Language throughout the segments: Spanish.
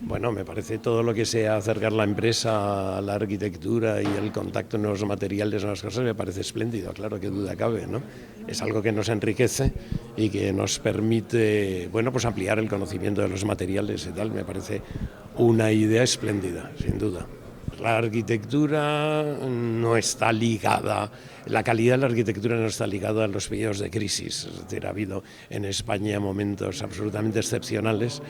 Bueno, me parece todo lo que sea acercar la empresa a la arquitectura y el contacto en los materiales, en las cosas, me parece espléndido, claro, que duda cabe, ¿no? Es algo que nos enriquece y que nos permite, bueno, pues ampliar el conocimiento de los materiales y tal, me parece una idea espléndida, sin duda. La arquitectura no está ligada, la calidad de la arquitectura no está ligada a los periodos de crisis, es decir, ha habido en España momentos absolutamente excepcionales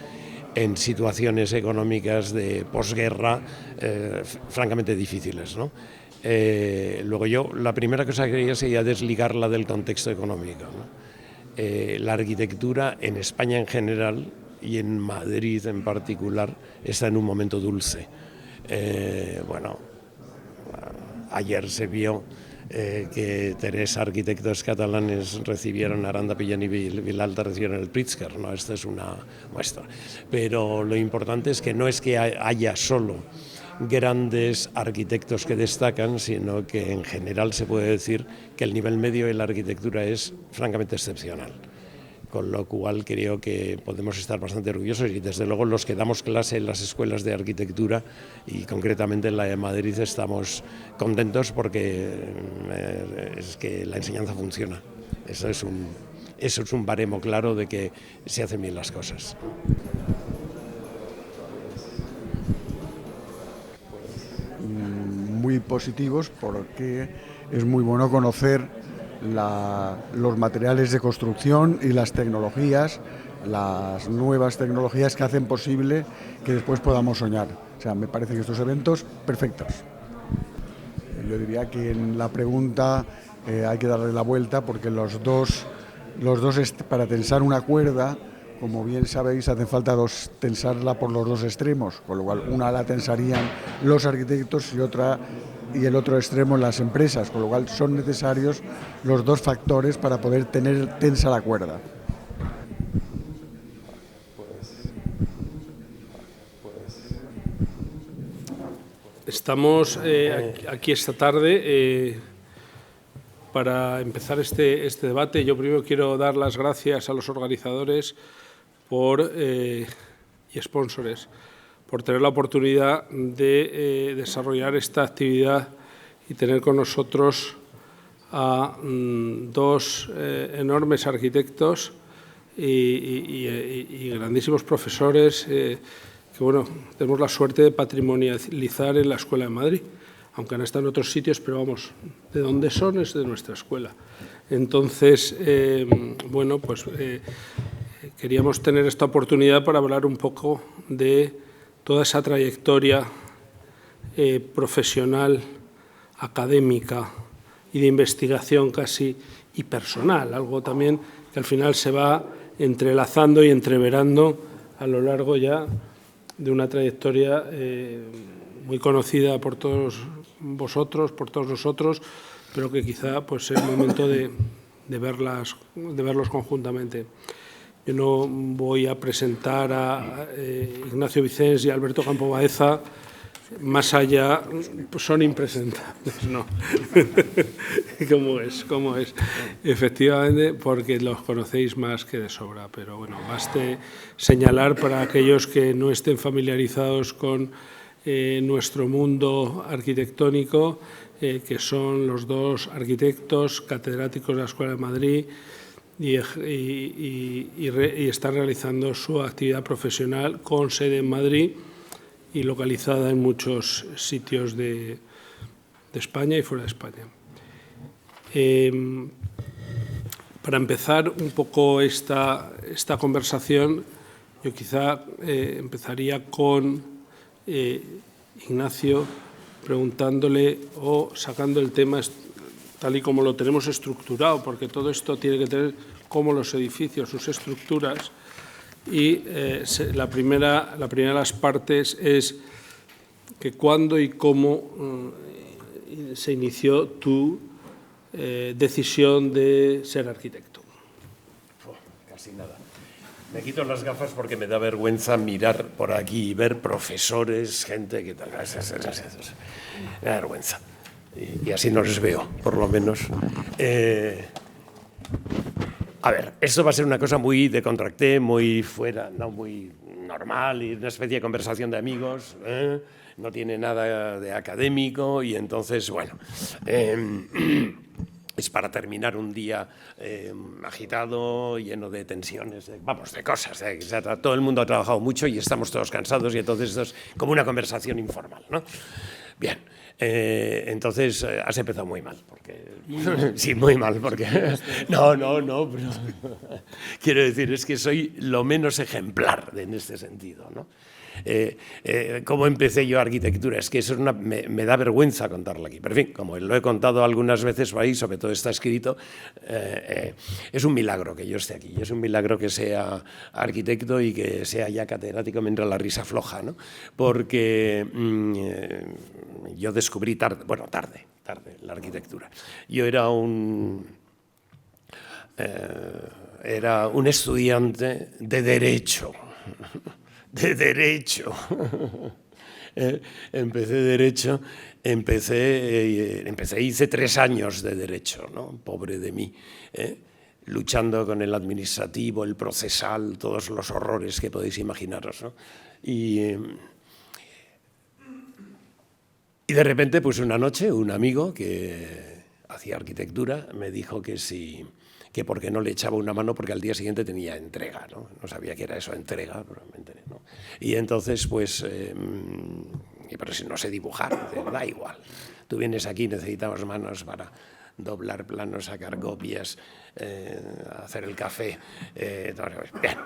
en situaciones económicas de posguerra francamente difíciles, ¿no? Luego yo, la primera cosa que quería sería desligarla del contexto económico, ¿no? La arquitectura en España en general y en Madrid en particular está en un momento dulce. Bueno, ayer se vio que 3 arquitectos catalanes recibieron, Aranda, Pillán y Vilalta recibieron el Pritzker, ¿no? Esta es una muestra. Pero lo importante es que no es que haya solo grandes arquitectos que destacan, sino que en general se puede decir que el nivel medio de la arquitectura es francamente excepcional. Con lo cual creo que podemos estar bastante orgullosos y desde luego los que damos clase en las escuelas de arquitectura y concretamente en la de Madrid estamos contentos porque es que la enseñanza funciona. Eso es un baremo claro de que se hacen bien las cosas. Muy positivos porque es muy bueno conocer los materiales de construcción y las tecnologías, las nuevas tecnologías que hacen posible que después podamos soñar. O sea, me parece que estos eventos perfectos. Yo diría que en la pregunta hay que darle la vuelta porque los dos para tensar una cuerda, como bien sabéis, hacen falta tensarla por los dos extremos, con lo cual una la tensarían los arquitectos y el otro extremo las empresas, con lo cual son necesarios los dos factores para poder tener tensa la cuerda. Estamos aquí esta tarde para empezar este debate. Yo primero quiero dar las gracias a los organizadores y sponsors por tener la oportunidad de desarrollar esta actividad y tener con nosotros a 2 enormes arquitectos y grandísimos profesores que, bueno, tenemos la suerte de patrimonializar en la Escuela de Madrid, aunque han estado en otros sitios, pero vamos, de dónde son es de nuestra escuela. Entonces, bueno, pues queríamos tener esta oportunidad para hablar un poco de toda esa trayectoria profesional, académica y de investigación casi y personal, algo también que al final se va entrelazando y entreverando a lo largo ya de una trayectoria muy conocida por todos vosotros, por todos nosotros, pero que quizá pues, es el momento de verlos conjuntamente. Yo no voy a presentar a Ignacio Vicens y a Alberto Campo Baeza, más allá, pues son impresentables, ¿no? ¿Cómo es? Efectivamente, porque los conocéis más que de sobra, pero bueno, baste señalar para aquellos que no estén familiarizados con nuestro mundo arquitectónico, que son los 2 arquitectos catedráticos de la Escuela de Madrid, y están realizando su actividad profesional con sede en Madrid y localizada en muchos sitios de España y fuera de España. Para empezar un poco esta conversación, yo quizá empezaría con Ignacio preguntándole o sacando el tema tal y como lo tenemos estructurado, porque todo esto tiene que tener como los edificios, sus estructuras, y la primera de las partes es que cuándo y cómo se inició tu decisión de ser arquitecto. Casi nada. Me quito las gafas porque me da vergüenza mirar por aquí y ver profesores, gente que tal. Gracias. Me da vergüenza. Y así no les veo, por lo menos. A ver, esto va a ser una cosa muy de contracté, muy fuera, no muy normal y una especie de conversación de amigos, no tiene nada de académico y entonces, bueno, es para terminar un día agitado, lleno de tensiones, de cosas. Todo el mundo ha trabajado mucho y estamos todos cansados y entonces esto es como una conversación informal, ¿no? Bien, entonces has empezado muy mal, porque sí, muy mal, porque no, pero quiero decir, es que soy lo menos ejemplar en este sentido, ¿no? ¿Cómo empecé yo arquitectura? Es que eso me da vergüenza contarlo aquí. Pero en fin, como lo he contado algunas veces por ahí, sobre todo está escrito, es un milagro que yo esté aquí. Es un milagro que sea arquitecto y que sea ya catedrático mientras la risa floja, ¿no? Porque yo descubrí tarde la arquitectura. Yo era un estudiante de Derecho. Empecé Derecho, hice 3 años de Derecho, ¿no? Pobre de mí, luchando con el administrativo, el procesal, todos los horrores que podéis imaginaros, ¿no? Y de repente, pues una noche, un amigo que hacía arquitectura me dijo que por qué no le echaba una mano porque al día siguiente tenía entrega, ¿no? No sabía qué era eso, entrega, pero me enteré, ¿no? Y entonces, pues, pero si no sé dibujar, da igual. Tú vienes aquí, necesitamos manos para doblar planos, sacar copias, hacer el café, bien,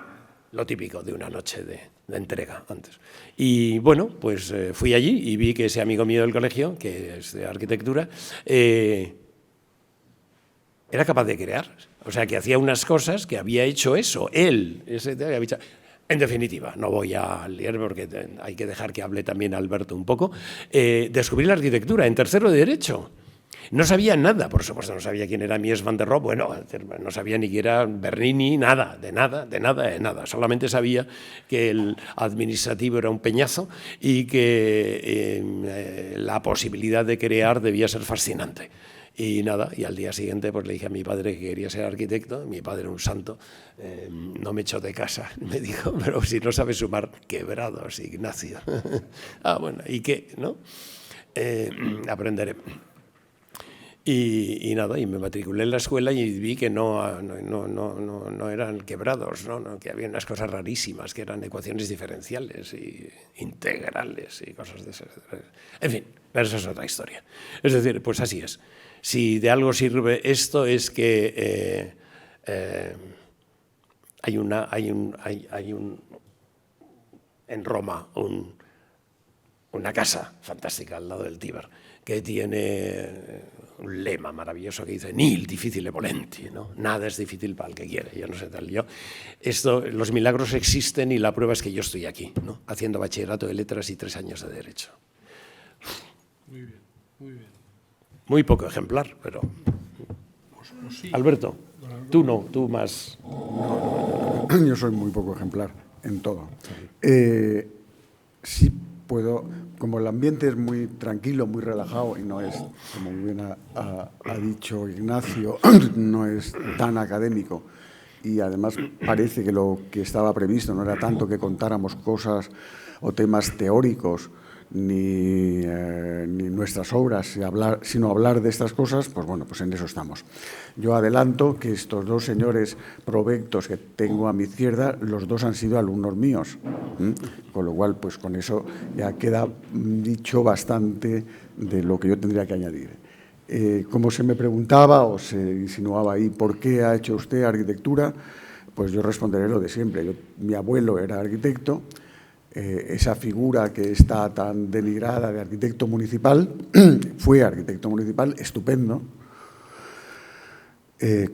lo típico de una noche de entrega antes. Y bueno, pues fui allí y vi que ese amigo mío del colegio, que es de arquitectura, era capaz de crear. O sea, que hacía unas cosas que había hecho eso, él. En definitiva, no voy a liar porque hay que dejar que hable también Alberto un poco. Descubrí la arquitectura en tercero de Derecho. No sabía nada, por supuesto, no sabía quién era Mies van der Rohe, bueno, no sabía ni quién era Bernini, nada. Solamente sabía que el administrativo era un peñazo y que la posibilidad de crear debía ser fascinante. Y nada, y al día siguiente pues le dije a mi padre que quería ser arquitecto. Mi padre, un santo, no me echó de casa. Me dijo, pero si no sabes sumar, quebrados, Ignacio. Bueno, ¿y qué? ¿No? Aprenderé. Y nada, y me matriculé en la escuela y vi que no eran quebrados, ¿no? Que había unas cosas rarísimas, que eran ecuaciones diferenciales y integrales y cosas de esas. En fin, pero eso es otra historia. Es decir, pues así es. Si de algo sirve esto es que hay en Roma una casa fantástica al lado del Tíber que tiene un lema maravilloso que dice nil difficile volenti, ¿no? Nada es difícil para el que quiere. Yo no sé tal. Los milagros existen y la prueba es que yo estoy aquí, ¿no? Haciendo bachillerato de letras y 3 años de Derecho. Muy bien, muy bien. Muy poco ejemplar, pero... Pues sí. Alberto, tú no, tú más... Yo soy muy poco ejemplar en todo. Sí puedo, como el ambiente es muy tranquilo, muy relajado y no es, como muy bien ha dicho Ignacio, no es tan académico y además parece que lo que estaba previsto no era tanto que contáramos cosas o temas teóricos, ni nuestras obras, sino hablar de estas cosas, pues bueno, pues en eso estamos. Yo adelanto que estos 2 señores provectos que tengo a mi izquierda, los 2 han sido alumnos míos, con lo cual, pues con eso ya queda dicho bastante de lo que yo tendría que añadir. Como se me preguntaba o se insinuaba ahí, ¿por qué ha hecho usted arquitectura? Pues yo responderé lo de siempre. Mi abuelo era arquitecto. Esa figura que está tan denigrada de arquitecto municipal, fue arquitecto municipal, estupendo.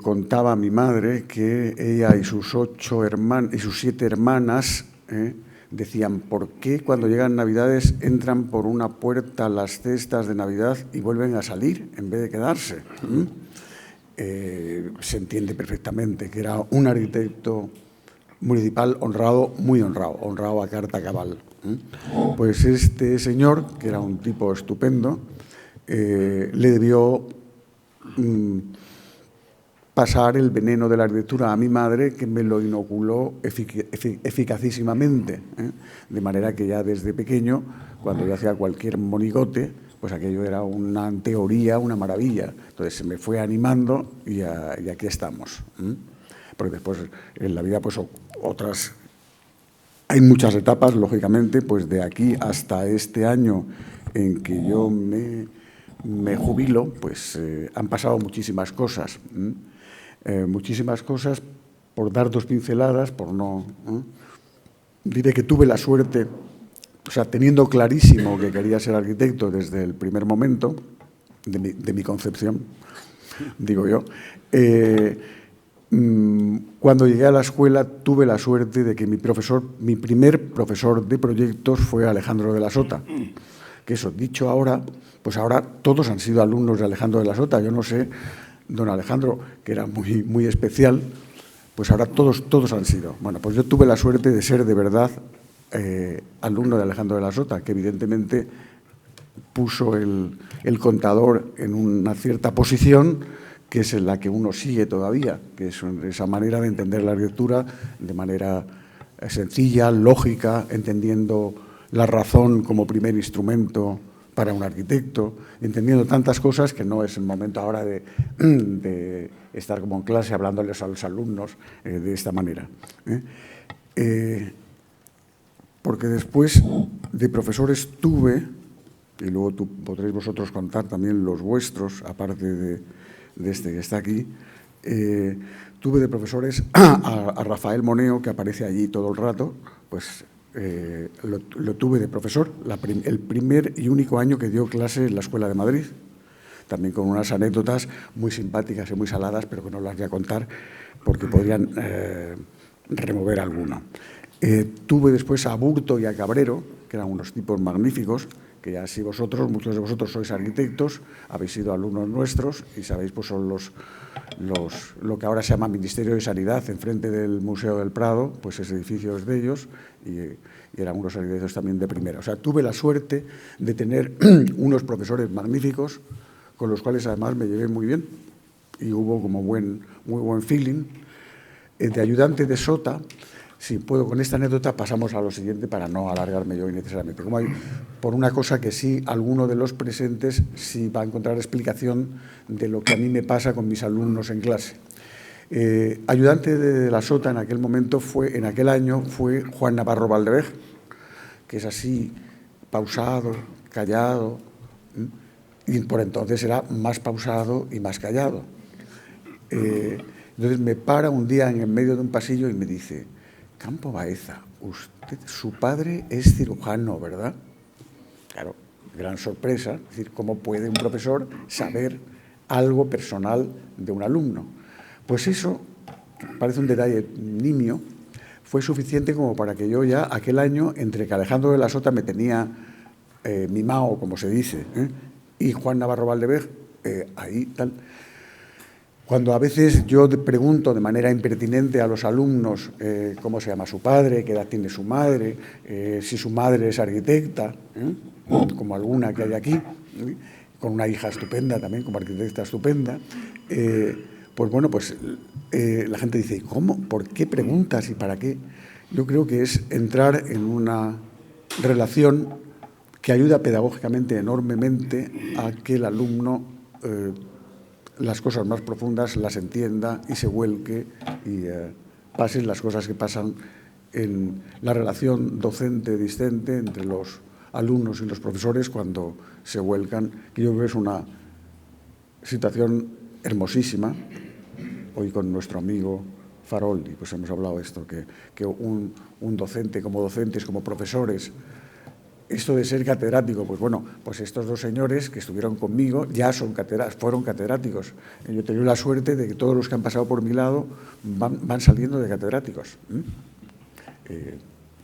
Contaba mi madre que ella y sus 7 hermanas decían, ¿por qué cuando llegan Navidades entran por una puerta las cestas de Navidad y vuelven a salir en vez de quedarse? Se entiende perfectamente que era un arquitecto municipal honrado, muy honrado a carta cabal. Pues este señor, que era un tipo estupendo, le debió pasar el veneno de la arquitectura a mi madre, que me lo inoculó eficacísimamente, ¿eh? De manera que ya desde pequeño, cuando yo hacía cualquier monigote, pues aquello era una teoría, una maravilla. Entonces se me fue animando y aquí estamos, ¿eh? Porque después en la vida pues otras... Hay muchas etapas, lógicamente, pues de aquí hasta este año en que yo me jubilo, pues han pasado muchísimas cosas. Muchísimas cosas, por dar dos pinceladas, por no... Diré que tuve la suerte, o sea, teniendo clarísimo que quería ser arquitecto desde el primer momento de mi concepción, digo yo, cuando llegué a la escuela tuve la suerte de que mi primer profesor de proyectos fue Alejandro de la Sota. Que eso, dicho ahora, pues ahora todos han sido alumnos de Alejandro de la Sota. Yo no sé, don Alejandro, que era muy, muy especial, pues ahora todos han sido. Bueno, pues yo tuve la suerte de ser de verdad alumno de Alejandro de la Sota, que evidentemente puso el contador en una cierta posición, que es en la que uno sigue todavía, que es esa manera de entender la arquitectura de manera sencilla, lógica, entendiendo la razón como primer instrumento para un arquitecto, entendiendo tantas cosas que no es el momento ahora de estar como en clase hablándoles a los alumnos de esta manera. Porque después de profesores tuve, y luego podréis vosotros contar también los vuestros, aparte de este que está aquí, tuve de profesores a Rafael Moneo, que aparece allí todo el rato, pues lo tuve de profesor el primer y único año que dio clase en la Escuela de Madrid, también con unas anécdotas muy simpáticas y muy saladas, pero que no las voy a contar porque podrían remover alguno. Tuve después a Burto y a Cabrero, que eran unos tipos magníficos, que ya si muchos de vosotros sois arquitectos, habéis sido alumnos nuestros y sabéis, pues son lo que ahora se llama Ministerio de Sanidad, enfrente del Museo del Prado, pues ese edificio es de ellos y eran unos arquitectos también de primera. O sea, tuve la suerte de tener unos profesores magníficos con los cuales además me llevé muy bien y hubo como muy buen feeling. De ayudante de Sota, si puedo, con esta anécdota pasamos a lo siguiente para no alargarme yo innecesariamente. Como hay, por una cosa que sí, alguno de los presentes sí va a encontrar explicación de lo que a mí me pasa con mis alumnos en clase. Ayudante de la Sota en aquel año fue Juan Navarro Valdevej, que es así, pausado, callado, y por entonces era más pausado y más callado. Entonces me para un día en medio de un pasillo y me dice: Campo Baeza, su padre es cirujano, ¿verdad? Claro, gran sorpresa, es decir, ¿cómo puede un profesor saber algo personal de un alumno? Pues eso, parece un detalle nimio, fue suficiente como para que yo ya aquel año, entre que Alejandro de la Sota me tenía mimado, como se dice, y Juan Navarro Valdevej, ahí tal. Cuando a veces yo pregunto de manera impertinente a los alumnos cómo se llama su padre, qué edad tiene su madre, si su madre es arquitecta, como alguna que hay aquí, con una hija estupenda también, como arquitecta estupenda, pues bueno, pues la gente dice: ¿cómo? ¿Por qué preguntas y para qué? Yo creo que es entrar en una relación que ayuda pedagógicamente enormemente a que el alumno las cosas más profundas las entienda y se vuelque y pasen las cosas que pasan en la relación docente-discente entre los alumnos y los profesores cuando se vuelcan, que yo creo que es una situación hermosísima. Hoy con nuestro amigo Faroldi pues hemos hablado de esto, que un docente, como docentes, como profesores, esto de ser catedrático, pues bueno, pues estos dos señores que estuvieron conmigo ya fueron catedráticos. Yo he tenido la suerte de que todos los que han pasado por mi lado van saliendo de catedráticos,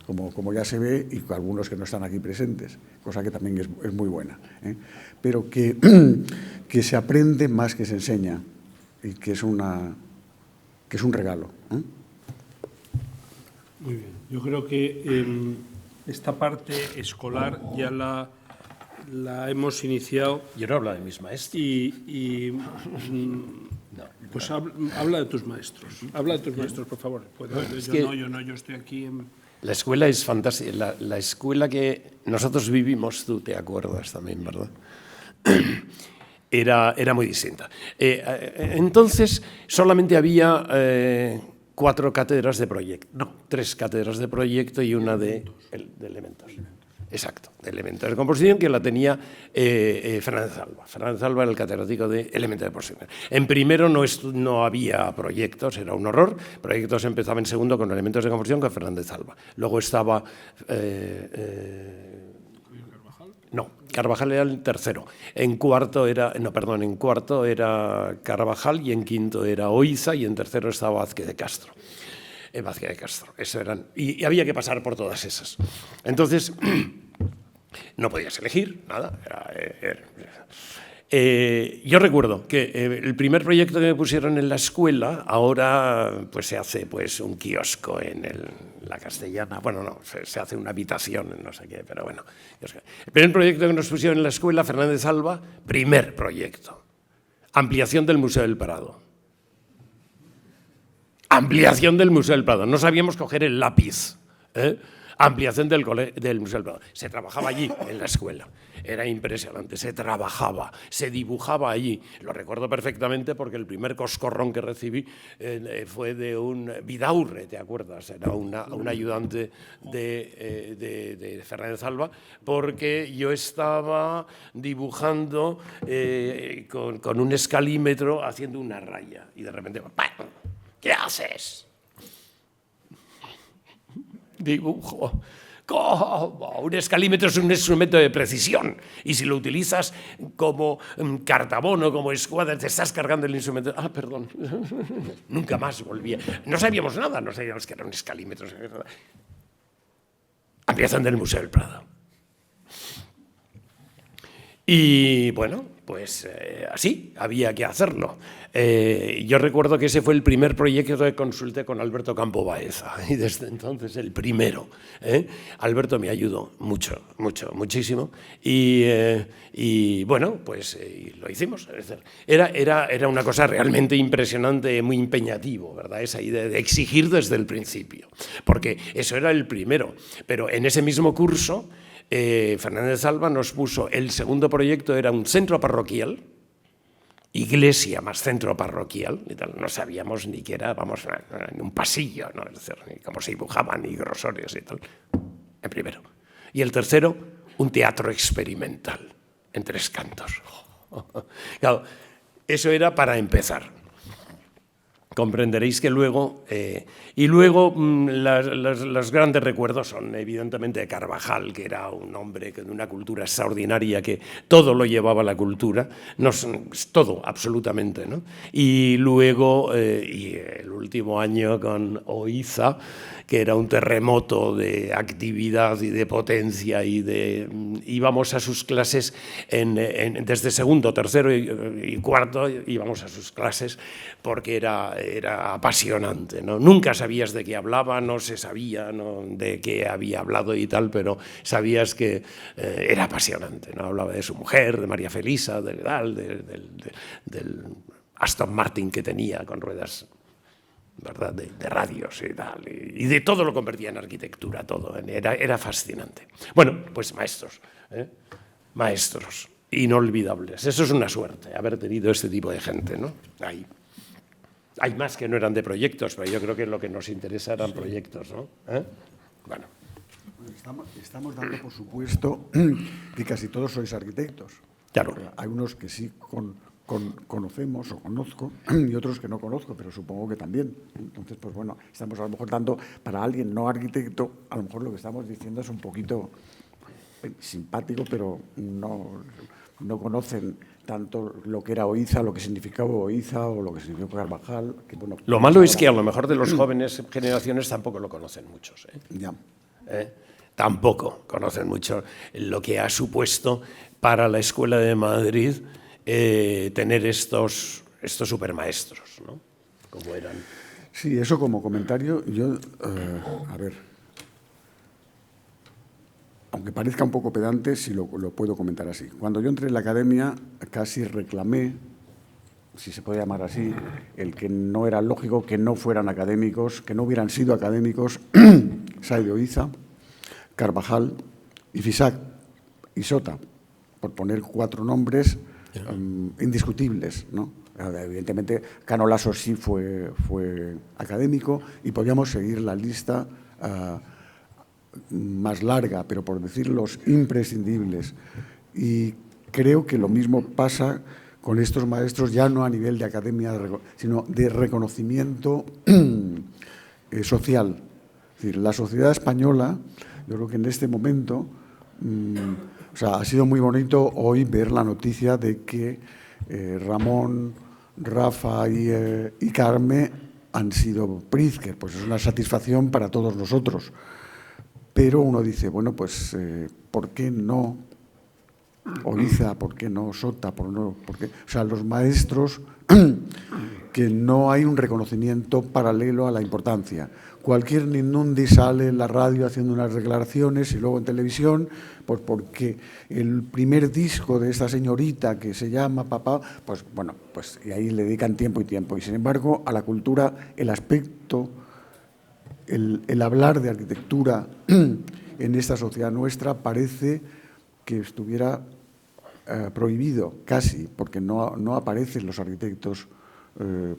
como ya se ve, y algunos que no están aquí presentes, cosa que también es muy buena. Pero que se aprende más que se enseña y que es un regalo. Muy bien. Yo creo que esta parte escolar ya la hemos iniciado. Yo no hablo de mis maestros. Pues habla de tus maestros. Habla de tus maestros, por favor. Yo estoy aquí en... La escuela es fantástica. La escuela que nosotros vivimos, tú te acuerdas también, ¿verdad? Era muy distinta. Entonces, solamente había 4 cátedras de proyecto. No, 3 cátedras de proyecto y una de elementos. Exacto, de elementos de composición, que la tenía Fernández Alba. Fernández Alba era el catedrático de elementos de composición. En primero no había proyectos, era un horror. Proyectos empezaba en segundo con elementos de composición con Fernández Alba. Luego estaba... Carvajal era el tercero. En cuarto era Carvajal y en quinto era Oiza y en tercero estaba Vázquez de Castro. Eso eran, y había que pasar por todas esas. Entonces, no podías elegir nada. Yo recuerdo que el primer proyecto que me pusieron en la escuela, ahora pues se hace pues un kiosco en la Castellana. Bueno, no, se hace una habitación, no sé qué, pero bueno. El primer proyecto que nos pusieron en la escuela, Fernández Alba, primer proyecto. Ampliación del Museo del Prado. Ampliación del Museo del Prado. No sabíamos coger el lápiz. Ampliación del Museo del Prado. Se trabajaba allí, en la escuela. Era impresionante. Se trabajaba, se dibujaba allí. Lo recuerdo perfectamente porque el primer coscorrón que recibí fue de un Vidaurre, ¿te acuerdas? Era un ayudante de Fernández Alba, porque yo estaba dibujando con un escalímetro haciendo una raya. Y de repente... ¡pam! ¿Qué haces? Dibujo. ¿Cómo? Un escalímetro es un instrumento de precisión y si lo utilizas como cartabono, como escuadra, te estás cargando el instrumento. Ah, perdón. Nunca más volvía. No sabíamos nada, no sabíamos que era un escalímetro. Ampliación del Museo del Prado. Y bueno, pues así, había que hacerlo. Yo recuerdo que ese fue el primer proyecto que consulté con Alberto Campo Baeza, y desde entonces el primero. Alberto me ayudó muchísimo, y bueno, pues lo hicimos. Era una cosa realmente impresionante, muy empeñativo, ¿verdad? Esa idea de exigir desde el principio, porque eso era el primero, pero en ese mismo curso Fernández Alba nos puso, el segundo proyecto era un centro parroquial, iglesia más centro parroquial, y tal. No sabíamos ni qué era, vamos, en un pasillo, ¿no? Es decir, ni cómo se dibujaban, ni grosores y tal, el primero. Y el tercero, un teatro experimental, en 3 cantos. Claro, eso era para empezar. Comprenderéis que luego, los grandes recuerdos son evidentemente de Carvajal, que era un hombre de una cultura extraordinaria, que todo lo llevaba a la cultura, todo, absolutamente, ¿no? Y luego, y el último año con Oiza, que era un terremoto de actividad y de potencia, íbamos a sus clases desde segundo, tercero y cuarto, íbamos a sus clases porque era apasionante, ¿no? Nunca sabías de qué hablaba, no se sabía, ¿no?, de qué había hablado y tal, pero sabías que era apasionante, ¿no? Hablaba de su mujer, de María Felisa, del Aston Martin que tenía con ruedas, ¿verdad?, de radios y tal, y de todo lo convertía en arquitectura, todo, era fascinante. Bueno, pues maestros inolvidables. Eso es una suerte, haber tenido este tipo de gente, ¿no? Hay más que no eran de proyectos, pero yo creo que lo que nos interesa eran proyectos, ¿no? Bueno. Estamos dando por supuesto que casi todos sois arquitectos. Claro. Hay unos que sí conocemos o conozco y otros que no conozco, pero supongo que también. Entonces, pues bueno, estamos a lo mejor dando, para alguien no arquitecto, a lo mejor lo que estamos diciendo es un poquito simpático, pero no conocen tanto lo que era Oiza, lo que significaba Oiza o lo que significó Carvajal. Que, bueno, lo malo es que a lo mejor de los jóvenes generaciones tampoco lo conocen muchos. Ya. Tampoco conocen mucho lo que ha supuesto para la Escuela de Madrid tener estos supermaestros, ¿no? Como eran. Sí, eso como comentario, yo, a ver, aunque parezca un poco pedante, sí lo puedo comentar así. Cuando yo entré en la academia, casi reclamé si se puede llamar así, el que no era lógico que no fueran académicos, que no hubieran sido académicos, Sáez de Oiza, Carvajal y Fisac y Sota, por poner 4 nombres indiscutibles, ¿no? Evidentemente, Cano Laso sí fue académico y podíamos seguir la lista más larga, pero por decir los imprescindibles. Y creo que lo mismo pasa con estos maestros, ya no a nivel de academia, sino de reconocimiento social. Es decir, la sociedad española, yo creo que en este momento, o sea, ha sido muy bonito hoy ver la noticia de que Ramón, Rafa y Carme han sido Pritzker. Pues es una satisfacción para todos nosotros. Pero uno dice, bueno, pues, ¿por qué no Oiza? ¿Por qué no Sota? ¿Por qué? O sea, los maestros que no hay un reconocimiento paralelo a la importancia. Cualquier Nindundi sale en la radio haciendo unas declaraciones y luego en televisión, pues porque el primer disco de esta señorita que se llama Papá, pues bueno, pues y ahí le dedican tiempo y tiempo. Y sin embargo, a la cultura, el aspecto, el hablar de arquitectura en esta sociedad nuestra parece que estuviera prohibido casi, porque no aparecen los arquitectos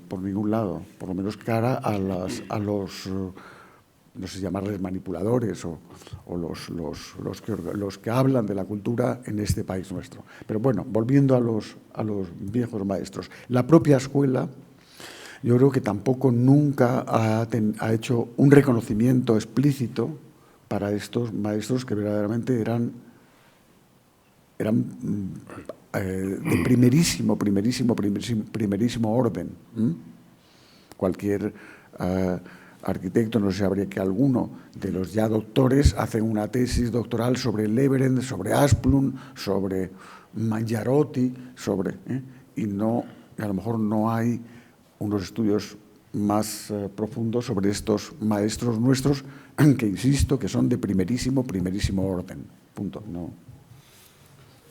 por ningún lado, por lo menos cara a los no sé llamarles manipuladores o los que hablan de la cultura en este país nuestro. Pero bueno, volviendo a los viejos maestros, la propia escuela, yo creo que tampoco nunca ha hecho un reconocimiento explícito para estos maestros que verdaderamente eran de primerísimo orden. Cualquier arquitecto, no sé si habría que alguno de los ya doctores, hacen una tesis doctoral sobre Leverend, sobre Asplund, sobre Mangiarotti, y a lo mejor no hay unos estudios más profundos sobre estos maestros nuestros, que insisto, que son de primerísimo orden. Punto. No.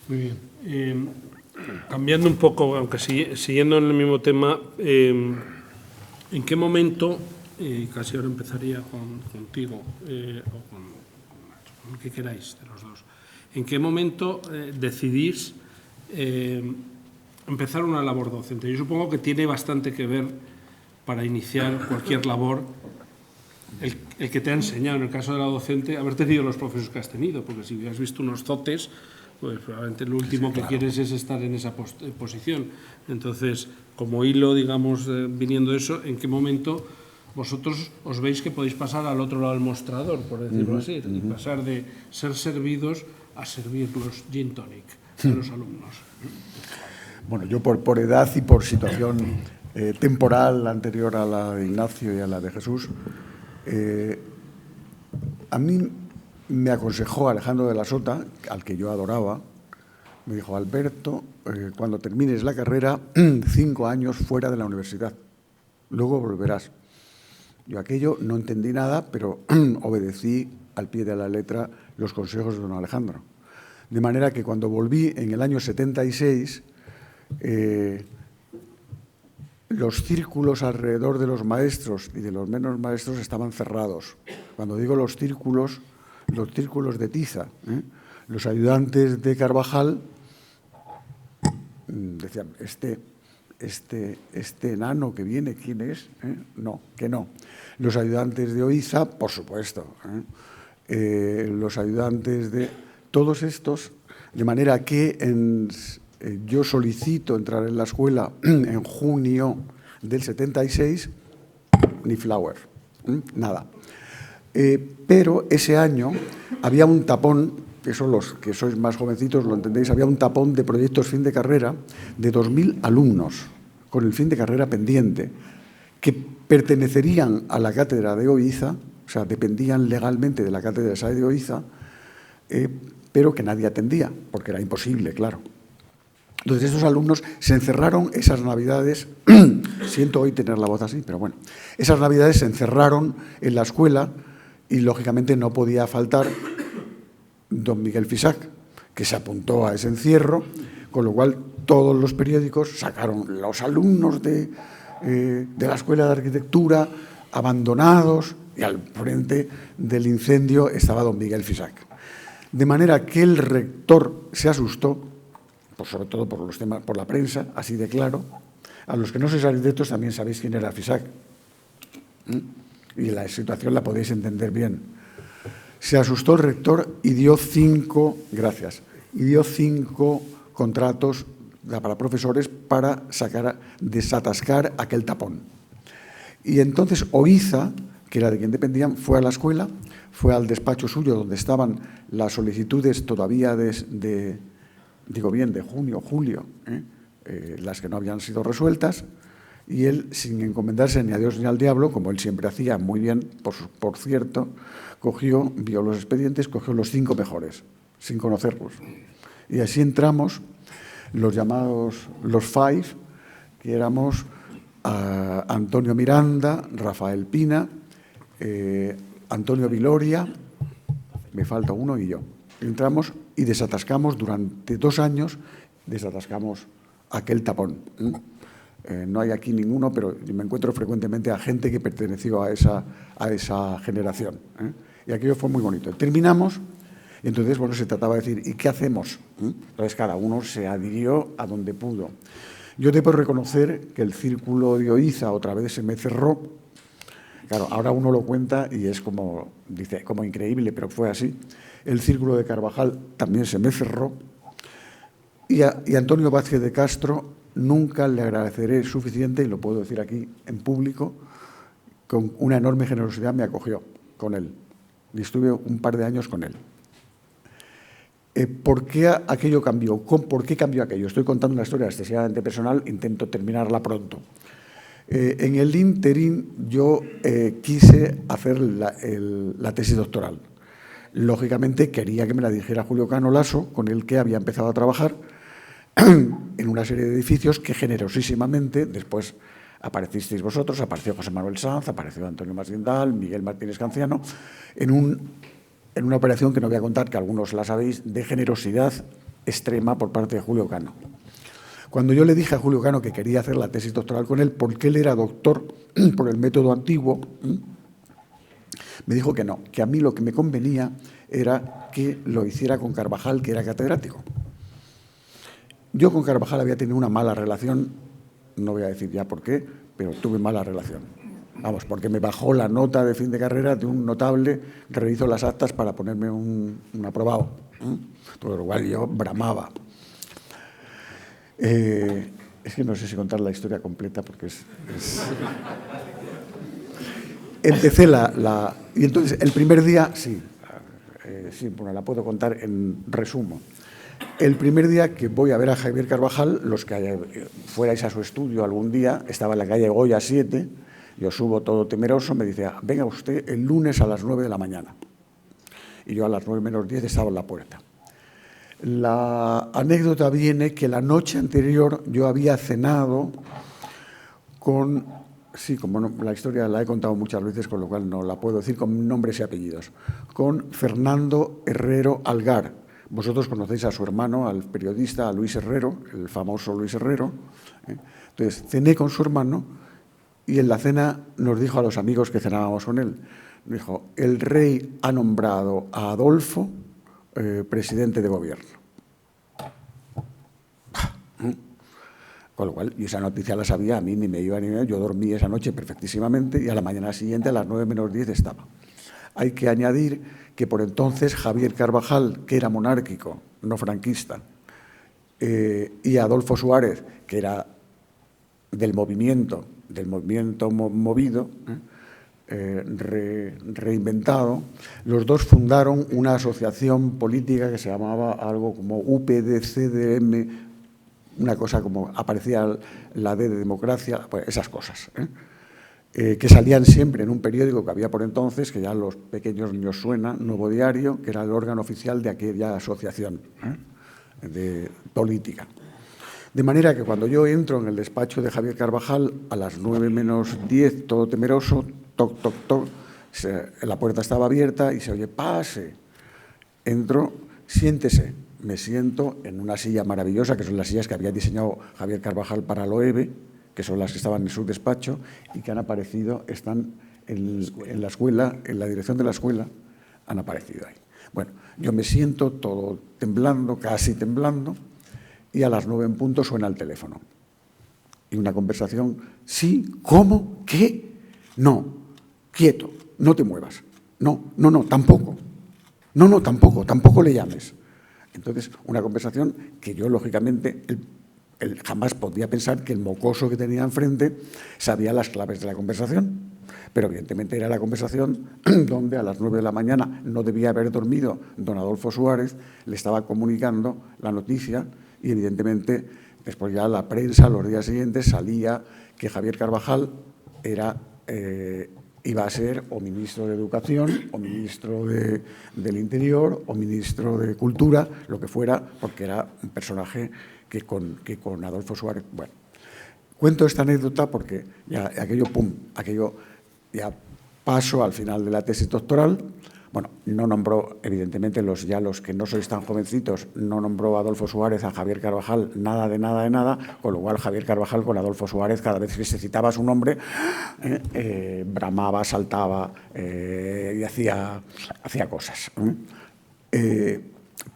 Muy bien. Cambiando un poco, aunque siguiendo en el mismo tema, ¿en qué momento, casi ahora empezaría contigo o con Nacho, con el que queráis de los dos, ¿en qué momento decidís empezar una labor docente? Yo supongo que tiene bastante que ver para iniciar cualquier labor el que te ha enseñado, en el caso de la docente, haber tenido los profesores que has tenido, porque si has visto unos zotes, pues probablemente lo último que quieres es estar en esa posición. Entonces, como hilo, digamos, viniendo de eso, ¿en qué momento vosotros os veis que podéis pasar al otro lado del mostrador, por decirlo así, y pasar de ser servidos a servir los gin tonic a los alumnos? Bueno, yo por edad y por situación temporal anterior a la de Ignacio y a la de Jesús, a mí me aconsejó Alejandro de la Sota, al que yo adoraba, me dijo, Alberto, cuando termines la carrera, 5 años fuera de la universidad, luego volverás. Yo aquello no entendí nada, pero obedecí al pie de la letra los consejos de don Alejandro. De manera que cuando volví en el año 76, los círculos alrededor de los maestros y de los menos maestros estaban cerrados. Cuando digo los círculos de tiza. Los ayudantes de Carvajal decían, este enano que viene, ¿quién es? No, que no. Los ayudantes de Oiza, por supuesto. Los ayudantes de todos estos, de manera que yo solicito entrar en la escuela en junio del 76, ni flower, nada. Pero ese año había un tapón, eso los que sois más jovencitos lo entendéis, había un tapón de proyectos fin de carrera de 2.000 alumnos con el fin de carrera pendiente, que pertenecerían a la cátedra de Oiza, o sea, dependían legalmente de la cátedra de Sáez de Oiza, pero que nadie atendía, porque era imposible, claro. Entonces, estos alumnos se encerraron esas Navidades, siento hoy tener la voz así, pero bueno, esas Navidades se encerraron en la escuela y, lógicamente, no podía faltar don Miguel Fisac, que se apuntó a ese encierro, con lo cual todos los periódicos sacaron los alumnos de la Escuela de Arquitectura abandonados, y al frente del incendio estaba don Miguel Fisac. De manera que el rector se asustó, sobre todo por la prensa, así de claro. A los que no sois arquitectos también sabéis quién era Fisac. Y la situación la podéis entender bien. Se asustó el rector y dio 5 contratos para profesores para desatascar aquel tapón. Y entonces Oiza, que era de quien dependían, fue a la escuela, fue al despacho suyo donde estaban las solicitudes todavía de junio, julio, las que no habían sido resueltas, y él, sin encomendarse ni a Dios ni al diablo, como él siempre hacía muy bien, por cierto, vio los expedientes, cogió los 5 mejores, sin conocerlos. Y así entramos, los llamados los Five, que éramos Antonio Miranda, Rafael Pina, Antonio Viloria, me falta uno, y yo. Entramos y desatascamos durante 2 años, desatascamos aquel tapón. No hay aquí ninguno, pero me encuentro frecuentemente a gente que perteneció a esa generación. Y aquello fue muy bonito. Terminamos, y entonces, bueno, se trataba de decir, ¿y qué hacemos? Entonces cada uno se adhirió a donde pudo. Yo debo reconocer que el círculo de Oiza otra vez se me cerró. Claro, ahora uno lo cuenta y es como increíble, pero fue así. El círculo de Carvajal también se me cerró. Y Antonio Vázquez de Castro nunca le agradeceré suficiente, y lo puedo decir aquí en público, con una enorme generosidad me acogió con él. Y estuve un par de años con él. ¿Por qué aquello cambió? ¿Por qué cambió aquello? Estoy contando una historia excesivamente personal, intento terminarla pronto. En el ínterin yo quise hacer la tesis doctoral. Lógicamente quería que me la dijera Julio Cano Lasso, con el que había empezado a trabajar en una serie de edificios que generosísimamente después aparecisteis vosotros, apareció José Manuel Sanz, apareció Antonio Masguindal, Miguel Martínez Canciano, en una operación que no voy a contar, que algunos la sabéis, de generosidad extrema por parte de Julio Cano. Cuando yo le dije a Julio Cano que quería hacer la tesis doctoral con él, porque él era doctor por el método antiguo, me dijo que no, que a mí lo que me convenía era que lo hiciera con Carvajal, que era catedrático. Yo con Carvajal había tenido una mala relación, no voy a decir ya por qué, pero tuve mala relación. Vamos, porque me bajó la nota de fin de carrera de un notable que rehizo las actas para ponerme un aprobado. Por lo cual yo bramaba. Es que no sé si contar la historia completa porque Empecé y entonces el primer día, sí, bueno, la puedo contar en resumo. El primer día que voy a ver a Javier Carvajal, los que fuerais a su estudio algún día, estaba en la calle Goya 7, yo subo todo temeroso, me dice, venga usted el lunes a las 9 de la mañana. Y yo a las 9 menos 10 estaba en la puerta. La anécdota viene que la noche anterior yo había cenado con, sí, como no, la historia la he contado muchas veces, con lo cual no la puedo decir con nombres y apellidos, con Fernando Herrero Algar. Vosotros conocéis a su hermano, al periodista, a Luis Herrero, el famoso Luis Herrero. Entonces, cené con su hermano y en la cena nos dijo a los amigos que cenábamos con él, dijo, el rey ha nombrado a Adolfo presidente de gobierno. Con lo cual, y esa noticia la sabía, a mí ni me iba ni me iba, yo dormí esa noche perfectísimamente y a la mañana siguiente a las 9 menos 10 estaba. Hay que añadir que por entonces Javier Carvajal, que era monárquico, no franquista, y Adolfo Suárez, que era del movimiento movido, reinventado, los dos fundaron una asociación política que se llamaba algo como UPD-CDM, una cosa como aparecía la D de democracia, pues esas cosas, que salían siempre en un periódico que había por entonces, que ya a los pequeños niños suena, Nuevo Diario, que era el órgano oficial de aquella asociación de política. De manera que cuando yo entro en el despacho de Javier Carvajal, a las 9 menos 10, todo temeroso, toc, toc, toc, la puerta estaba abierta y se oye, pase. Entro, siéntese. me siento en una silla maravillosa, que son las sillas que había diseñado Javier Carvajal para Loewe, que son las que estaban en su despacho y que han aparecido, están en la escuela, en la dirección de la escuela, han aparecido ahí. Bueno, yo me siento todo temblando, casi temblando, y a las 9 en punto suena el teléfono. Y una conversación, sí, ¿cómo? ¿Qué? No, quieto, no te muevas. No, tampoco. No, tampoco le llames. Entonces, una conversación que yo, lógicamente, jamás podía pensar que el mocoso que tenía enfrente sabía las claves de la conversación. Pero evidentemente era la conversación donde a las 9 de la mañana no debía haber dormido don Adolfo Suárez, le estaba comunicando la noticia y evidentemente después ya la prensa los días siguientes salía que Javier Carvajal iba a ser o ministro de Educación o ministro del Interior o ministro de Cultura, lo que fuera, porque era un personaje que con Adolfo Suárez… Bueno, cuento esta anécdota porque ya aquello ya paso al final de la tesis doctoral. Bueno, no nombró, evidentemente, los que no sois tan jovencitos, no nombró a Adolfo Suárez, a Javier Carvajal, nada de nada, con lo cual Javier Carvajal con Adolfo Suárez, cada vez que se citaba su nombre, bramaba, saltaba y hacía cosas.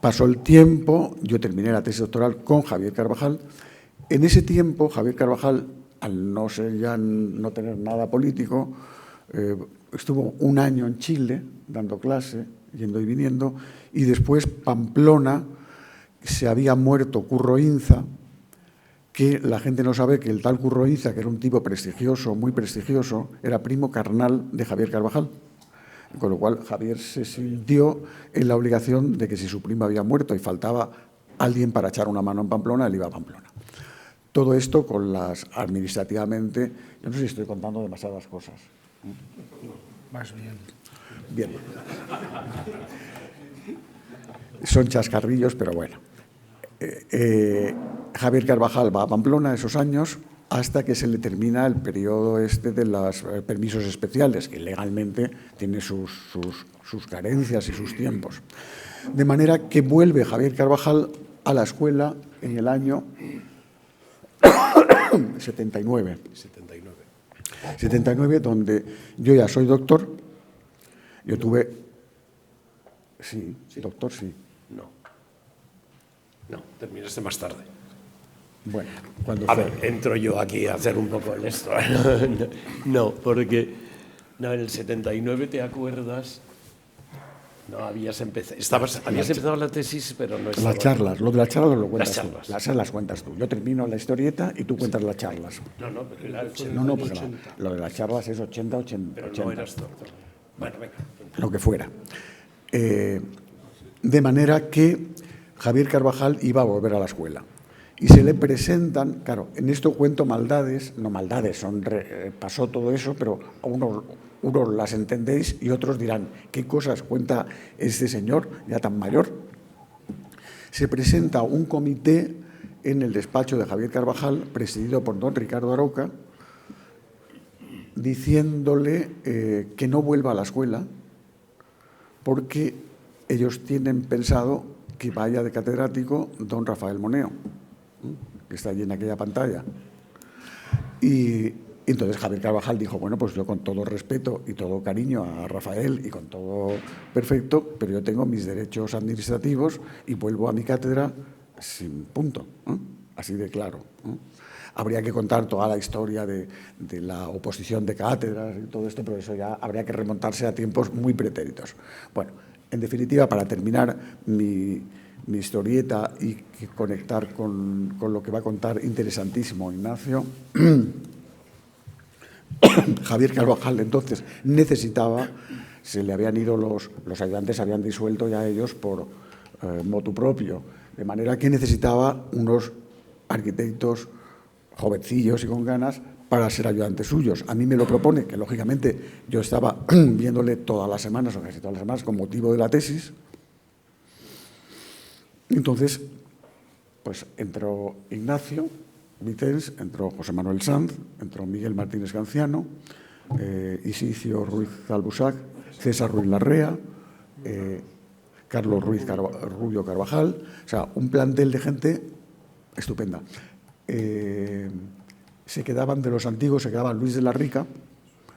Pasó el tiempo, yo terminé la tesis doctoral con Javier Carvajal. En ese tiempo, Javier Carvajal, al no tener nada político, estuvo un año en Chile dando clase, yendo y viniendo, y después Pamplona, se había muerto Curro Inza, que la gente no sabe que el tal Curro Inza, que era un tipo prestigioso, muy prestigioso, era primo carnal de Javier Carvajal. Con lo cual Javier se sintió en la obligación de que si su primo había muerto y faltaba alguien para echar una mano en Pamplona, él iba a Pamplona. Todo esto con las administrativamente… Yo no sé si estoy contando demasiadas cosas. Más bien. Bien. Son chascarrillos, pero bueno. Javier Carvajal va a Pamplona esos años hasta que se le termina el periodo de los permisos especiales, que legalmente tiene sus carencias y sus tiempos. De manera que vuelve Javier Carvajal a la escuela en el año 79. 79, donde yo ya soy doctor. Yo tuve… Sí, doctor, sí. No, terminaste más tarde. Bueno, a ver, entro yo aquí a hacer un poco el esto. No, porque en el 79, ¿te acuerdas? No, habías empezado la tesis, pero no estabas… Las charlas, lo de las charlas lo cuentas las charlas. tú. Las charlas cuentas tú. Yo termino la historieta y tú cuentas las charlas. No, pero era 80. No, porque lo de las charlas es 80. Pero no eras doctor. Bueno, venga. Lo que fuera. De manera que Javier Carvajal iba a volver a la escuela. Y se le presentan, claro, en esto cuento maldades, no maldades, pasó todo eso, pero unos las entendéis y otros dirán, ¿qué cosas cuenta este señor ya tan mayor? Se presenta un comité en el despacho de Javier Carvajal, presidido por don Ricardo Aroca, diciéndole que no vuelva a la escuela porque ellos tienen pensado que vaya de catedrático don Rafael Moneo, que está allí en aquella pantalla. Y entonces Javier Carvajal dijo, bueno, pues yo con todo respeto y todo cariño a Rafael y con todo perfecto, pero yo tengo mis derechos administrativos y vuelvo a mi cátedra sin punto, así de claro. Habría que contar toda la historia de la oposición de cátedras y todo esto, pero eso ya habría que remontarse a tiempos muy pretéritos. Bueno, en definitiva, para terminar mi historieta y conectar con lo que va a contar interesantísimo Ignacio, Javier Carvajal entonces necesitaba, se le habían ido los ayudantes, se habían disuelto ya ellos por motu propio, de manera que necesitaba unos arquitectos jovencillos y con ganas para ser ayudantes suyos. A mí me lo propone, que lógicamente yo estaba viéndole todas las semanas o casi todas las semanas con motivo de la tesis. Entonces, pues entró Ignacio Vitens, entró José Manuel Sanz, entró Miguel Martínez Ganciano, Isicio Ruiz Albusac, César Ruiz Larrea, Carlos Rubio Carvajal, o sea, un plantel de gente estupenda. Se quedaban de los antiguos, se quedaban Luis de la Rica,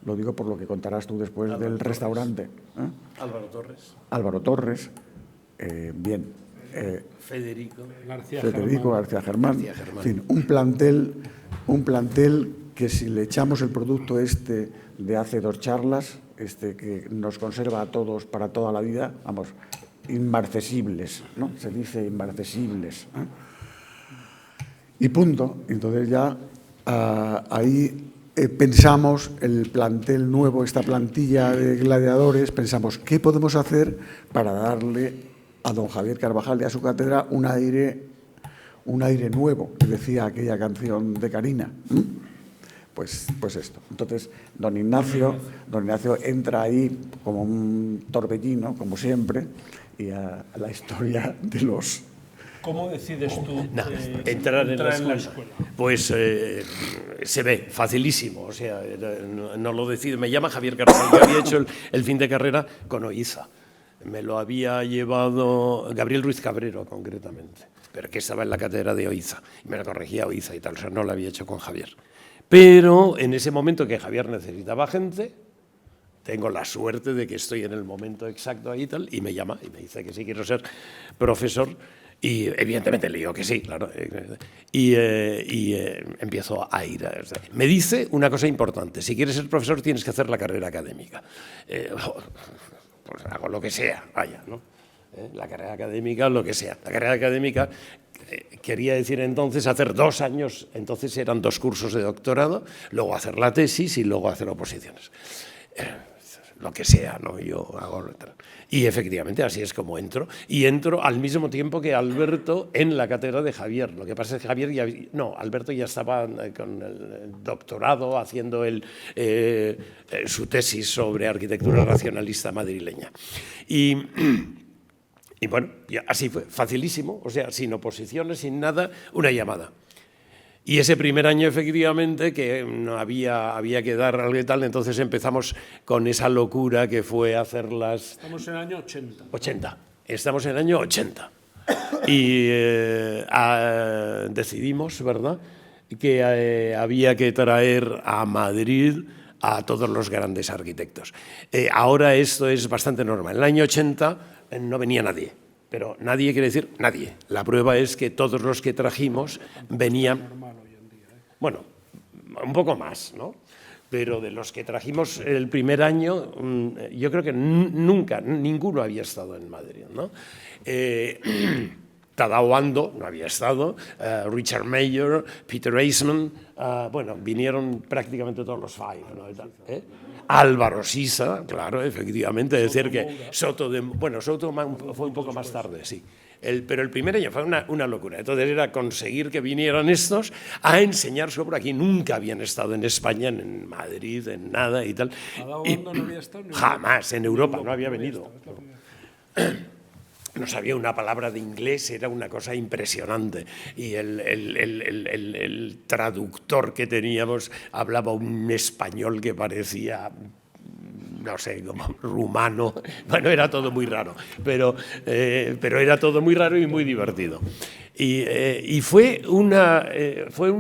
lo digo por lo que contarás tú después Álvaro del Torres. Restaurante. Álvaro Torres, bien. Federico García Germán. En fin, un plantel que si le echamos el producto este de hace 2 charlas, que nos conserva a todos para toda la vida, vamos, inmarcesibles, ¿no? Se dice inmarcesibles. Y punto. Entonces ya ahí pensamos el plantel nuevo, esta plantilla de gladiadores, pensamos qué podemos hacer para darle a don Javier Carvajal y a su cátedra un aire nuevo, que decía aquella canción de Karina. Pues esto. Entonces, don Ignacio entra ahí como un torbellino, como siempre, y a la historia de los... ¿Cómo decides tú entrar en la escuela? Pues se ve, facilísimo. O sea, no lo decido. Me llama Javier Carvajal. Yo había hecho el fin de carrera con Oiza. Me lo había llevado Gabriel Ruiz Cabrero, concretamente, pero que estaba en la cátedra de Oiza. Y me lo corregía Oiza y tal. O sea, no lo había hecho con Javier. Pero en ese momento que Javier necesitaba gente, tengo la suerte de que estoy en el momento exacto ahí y tal, y me llama y me dice que sí quiero ser profesor. Y evidentemente le digo que sí, claro. Y empiezo a ir. Me dice una cosa importante: si quieres ser profesor tienes que hacer la carrera académica. Pues hago lo que sea, vaya, ¿no? La carrera académica, lo que sea. La carrera académica quería decir entonces hacer 2 años, entonces eran 2 cursos de doctorado, luego hacer la tesis y luego hacer oposiciones. Lo que sea, ¿no? Yo hago... Y efectivamente así es como entro. Y entro al mismo tiempo que Alberto en la cátedra de Javier. Lo que pasa es que Javier ya... No, Alberto ya estaba con el doctorado haciendo su tesis sobre arquitectura racionalista madrileña. Y bueno, así fue, facilísimo, o sea, sin oposiciones, sin nada, una llamada. Y ese primer año, efectivamente, que no había que dar algo y tal, entonces empezamos con esa locura que fue hacer las... Estamos en el año 80. 80. Estamos en el año 80. Y decidimos, ¿verdad?, que había que traer a Madrid a todos los grandes arquitectos. Ahora esto es bastante normal. En el año 80 no venía nadie. Pero nadie quiere decir nadie. La prueba es que todos los que trajimos venían... Bueno, un poco más, ¿no? Pero de los que trajimos el primer año, yo creo que nunca, ninguno había estado en Madrid, ¿no? Tadao Ando no había estado, Richard Mayer, Peter Eisman, bueno, vinieron prácticamente todos los Five, ¿no? Álvaro Sisa, claro, efectivamente, es decir que Soto fue un poco más tarde, sí. Pero el primer año fue una locura. Entonces era conseguir que vinieran estos a enseñar sobre aquí. Nunca habían estado en España, en Madrid, en nada y tal. Y no había estado jamás, en Europa no había venido. No sabía una palabra de inglés, era una cosa impresionante. Y el traductor que teníamos hablaba un español que parecía, no sé, como rumano. Bueno, era todo muy raro, pero era todo muy raro y muy divertido. Y fue una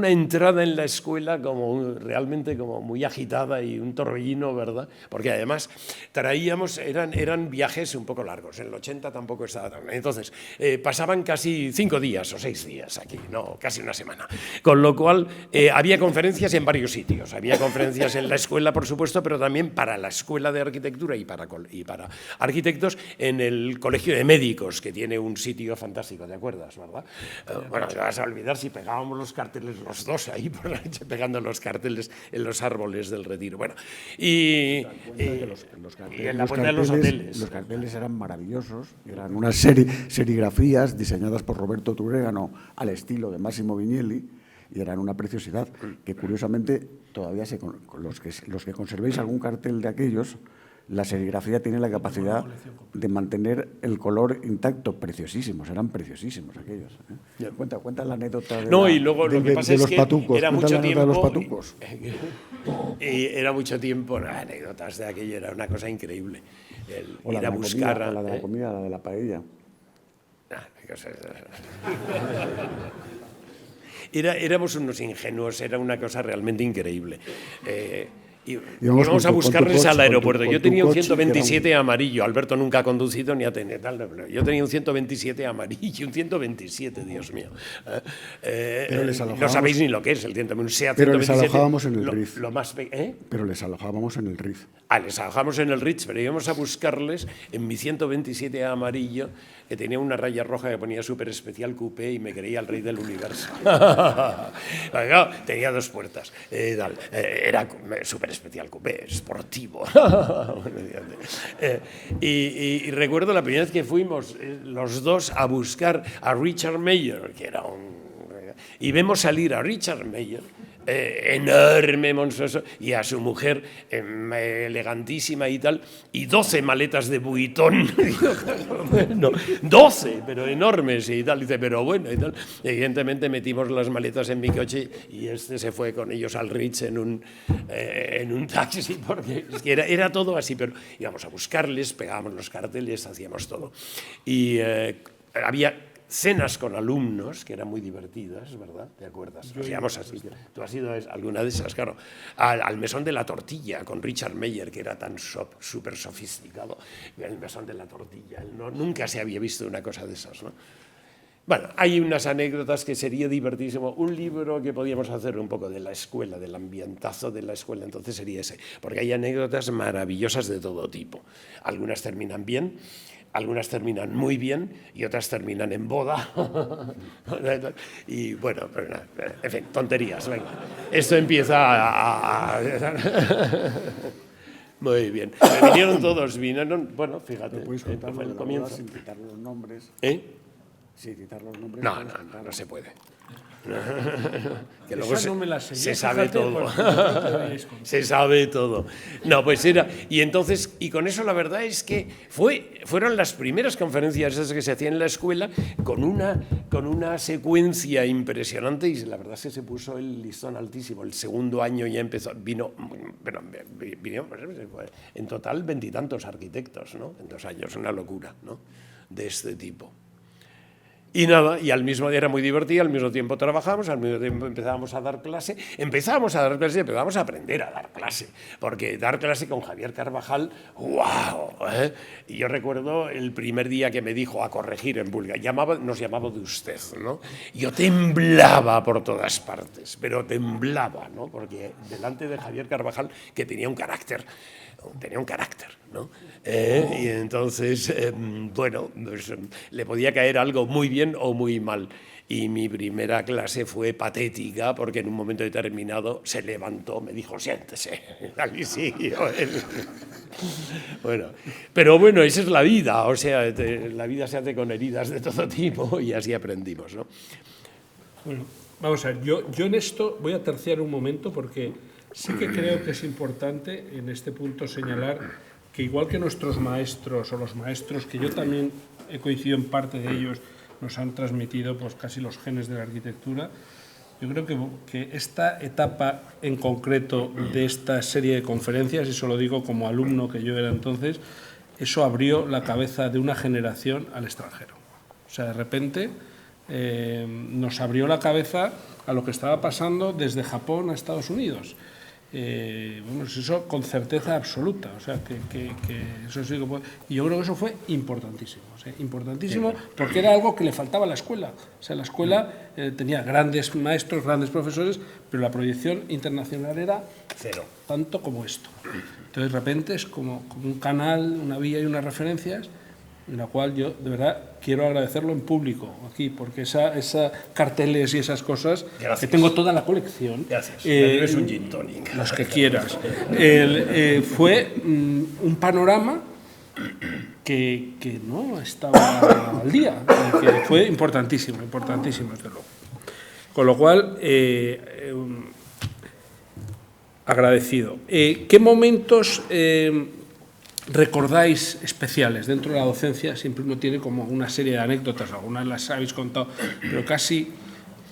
entrada en la escuela realmente como muy agitada y un torbellino, ¿verdad? Porque además eran viajes un poco largos. En el 80 tampoco estaba tan... Entonces, pasaban casi 5 días o 6 días aquí, no, casi una semana. Con lo cual, había conferencias en varios sitios. Había conferencias en la escuela, por supuesto, pero también para la escuela de arquitectura y para arquitectos en el Colegio de Médicos, que tiene un sitio fantástico, ¿te acuerdas, verdad? Bueno, te vas a olvidar si pegábamos los carteles los dos ahí por la noche, pegando los carteles en los árboles del Retiro. Bueno, y en la puerta de los hoteles. Los carteles eran maravillosos, eran unas serigrafías diseñadas por Roberto Turégano al estilo de Massimo Vignelli y eran una preciosidad que curiosamente todavía los que conservéis algún cartel de aquellos, la serigrafía tiene la capacidad de mantener el color intacto. Preciosísimos, eran preciosísimos aquellos. Cuenta la anécdota y luego lo que pasa es que patucos. Era mucho tiempo. De los patucos. Era mucho tiempo, anécdotas de aquello, era una cosa increíble. O la ir a buscar... la de la comida, la de la paella. Éramos unos ingenuos, era una cosa realmente increíble. Íbamos a buscarles al aeropuerto. Yo tenía un coche, 127 amarillo. Alberto nunca ha conducido ni ha tenido tal. Yo tenía un 127 amarillo, un 127, Dios mío. Pero les alojábamos, no sabéis ni lo que es el 127. Un SEAT pero 127, les alojábamos en el RIF. Pero les alojábamos en el RIF. Les alojábamos en el Ritz, pero íbamos a buscarles en mi 127 amarillo, que tenía una raya roja que ponía súper especial coupé y me creía el rey del universo. Tenía 2 puertas. Era súper especial coupé, esportivo. Y recuerdo la primera vez que fuimos los dos a buscar a Richard Mayer, que era y vemos salir a Richard Mayer, enorme, monstruoso, y a su mujer elegantísima y tal, y 12 maletas de Vuitton. Bueno, 12, pero enormes y tal. Dice, pero bueno y tal. Evidentemente metimos las maletas en mi coche y se fue con ellos al Ritz en un taxi, porque es que era todo así, pero íbamos a buscarles, pegábamos los carteles, hacíamos todo. Y había cenas con alumnos, que eran muy divertidas, ¿verdad? ¿Te acuerdas? Nos llamamos así. ¿Tú has ido a alguna de esas? Claro. Al Mesón de la Tortilla, con Richard Mayer, que era tan súper sofisticado. El Mesón de la Tortilla. Nunca se había visto una cosa de esas, ¿no? Bueno, hay unas anécdotas que sería divertísimo. Un libro que podíamos hacer un poco de la escuela, del ambientazo de la escuela, entonces sería ese. Porque hay anécdotas maravillosas de todo tipo. Algunas terminan bien, algunas terminan muy bien y otras terminan en boda. Y bueno, pero nada, en fin, tonterías. Venga. Esto empieza Muy bien. Me vinieron, bueno, fíjate. ¿Puedes contar el comienzo sin citar los nombres? Sí, citar los nombres. No se puede. Que luego luego no me la sé. Se sabe todo. Se sabe todo. No, pues era. Y entonces, y con eso la verdad es que fueron las primeras conferencias esas que se hacían en la escuela con una secuencia impresionante, y la verdad es que se puso el listón altísimo. El segundo año ya vino en total 20 y tantos arquitectos, ¿no? En 2 años, una locura, ¿no? De este tipo. Y nada, y al mismo tiempo era muy divertido, al mismo tiempo trabajamos, al mismo tiempo empezábamos a dar clase y empezamos a aprender a dar clase, porque dar clase con Javier Carvajal, ¡wow! Y yo recuerdo el primer día que me dijo a corregir en búlgaro, nos llamaba de usted, ¿no? Yo temblaba por todas partes, pero temblaba, ¿no? Porque delante de Javier Carvajal, que tenía un carácter, ¿no? Y entonces, bueno, pues, le podía caer algo muy bien o muy mal. Y mi primera clase fue patética, porque en un momento determinado se levantó, me dijo, siéntese. Aquí siguió él. Bueno, pero bueno, esa es la vida, o sea, la vida se hace con heridas de todo tipo y así aprendimos, ¿no? Bueno, vamos a ver, yo en esto voy a terciar un momento, porque sí que creo que es importante en este punto señalar que igual que nuestros maestros, o los maestros que yo también he coincidido en parte de ellos, nos han transmitido pues casi los genes de la arquitectura, yo creo que esta etapa en concreto de esta serie de conferencias, y eso lo digo como alumno que yo era entonces, eso abrió la cabeza de una generación al extranjero. O sea, de repente nos abrió la cabeza a lo que estaba pasando desde Japón a Estados Unidos. Bueno, eso con certeza absoluta, o sea, que eso sí, y yo creo que eso fue importantísimo, o sea, importantísimo, porque era algo que le faltaba a la escuela. O sea, la escuela tenía grandes maestros, grandes profesores, pero la proyección internacional era cero, tanto como esto. Entonces, de repente es como un canal, una vía y unas referencias, en la cual yo, de verdad, quiero agradecerlo en público aquí, porque esa carteles y esas cosas, gracias, que tengo toda la colección. Gracias. Me debes un gin tonic. Los que quieras. Fue un panorama que no estaba al día, que fue importantísimo, desde luego. Con lo cual, agradecido. ¿Qué momentos recordáis especiales? Dentro de la docencia siempre uno tiene como una serie de anécdotas, algunas las habéis contado, pero casi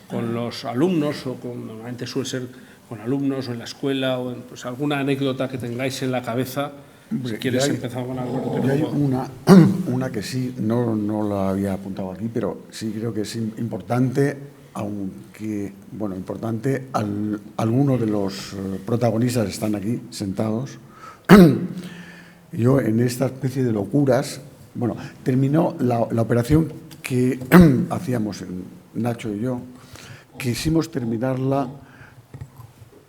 con los alumnos, o normalmente suele ser con alumnos o en la escuela, o pues alguna anécdota que tengáis en la cabeza Si quieres empezar con Alberto. Hay una que sí, no la había apuntado aquí, pero sí creo que es importante, aunque, bueno, importante, algunos de los protagonistas están aquí sentados. Yo, en esta especie de locuras, bueno, terminó la operación que hacíamos Nacho y yo, quisimos terminarla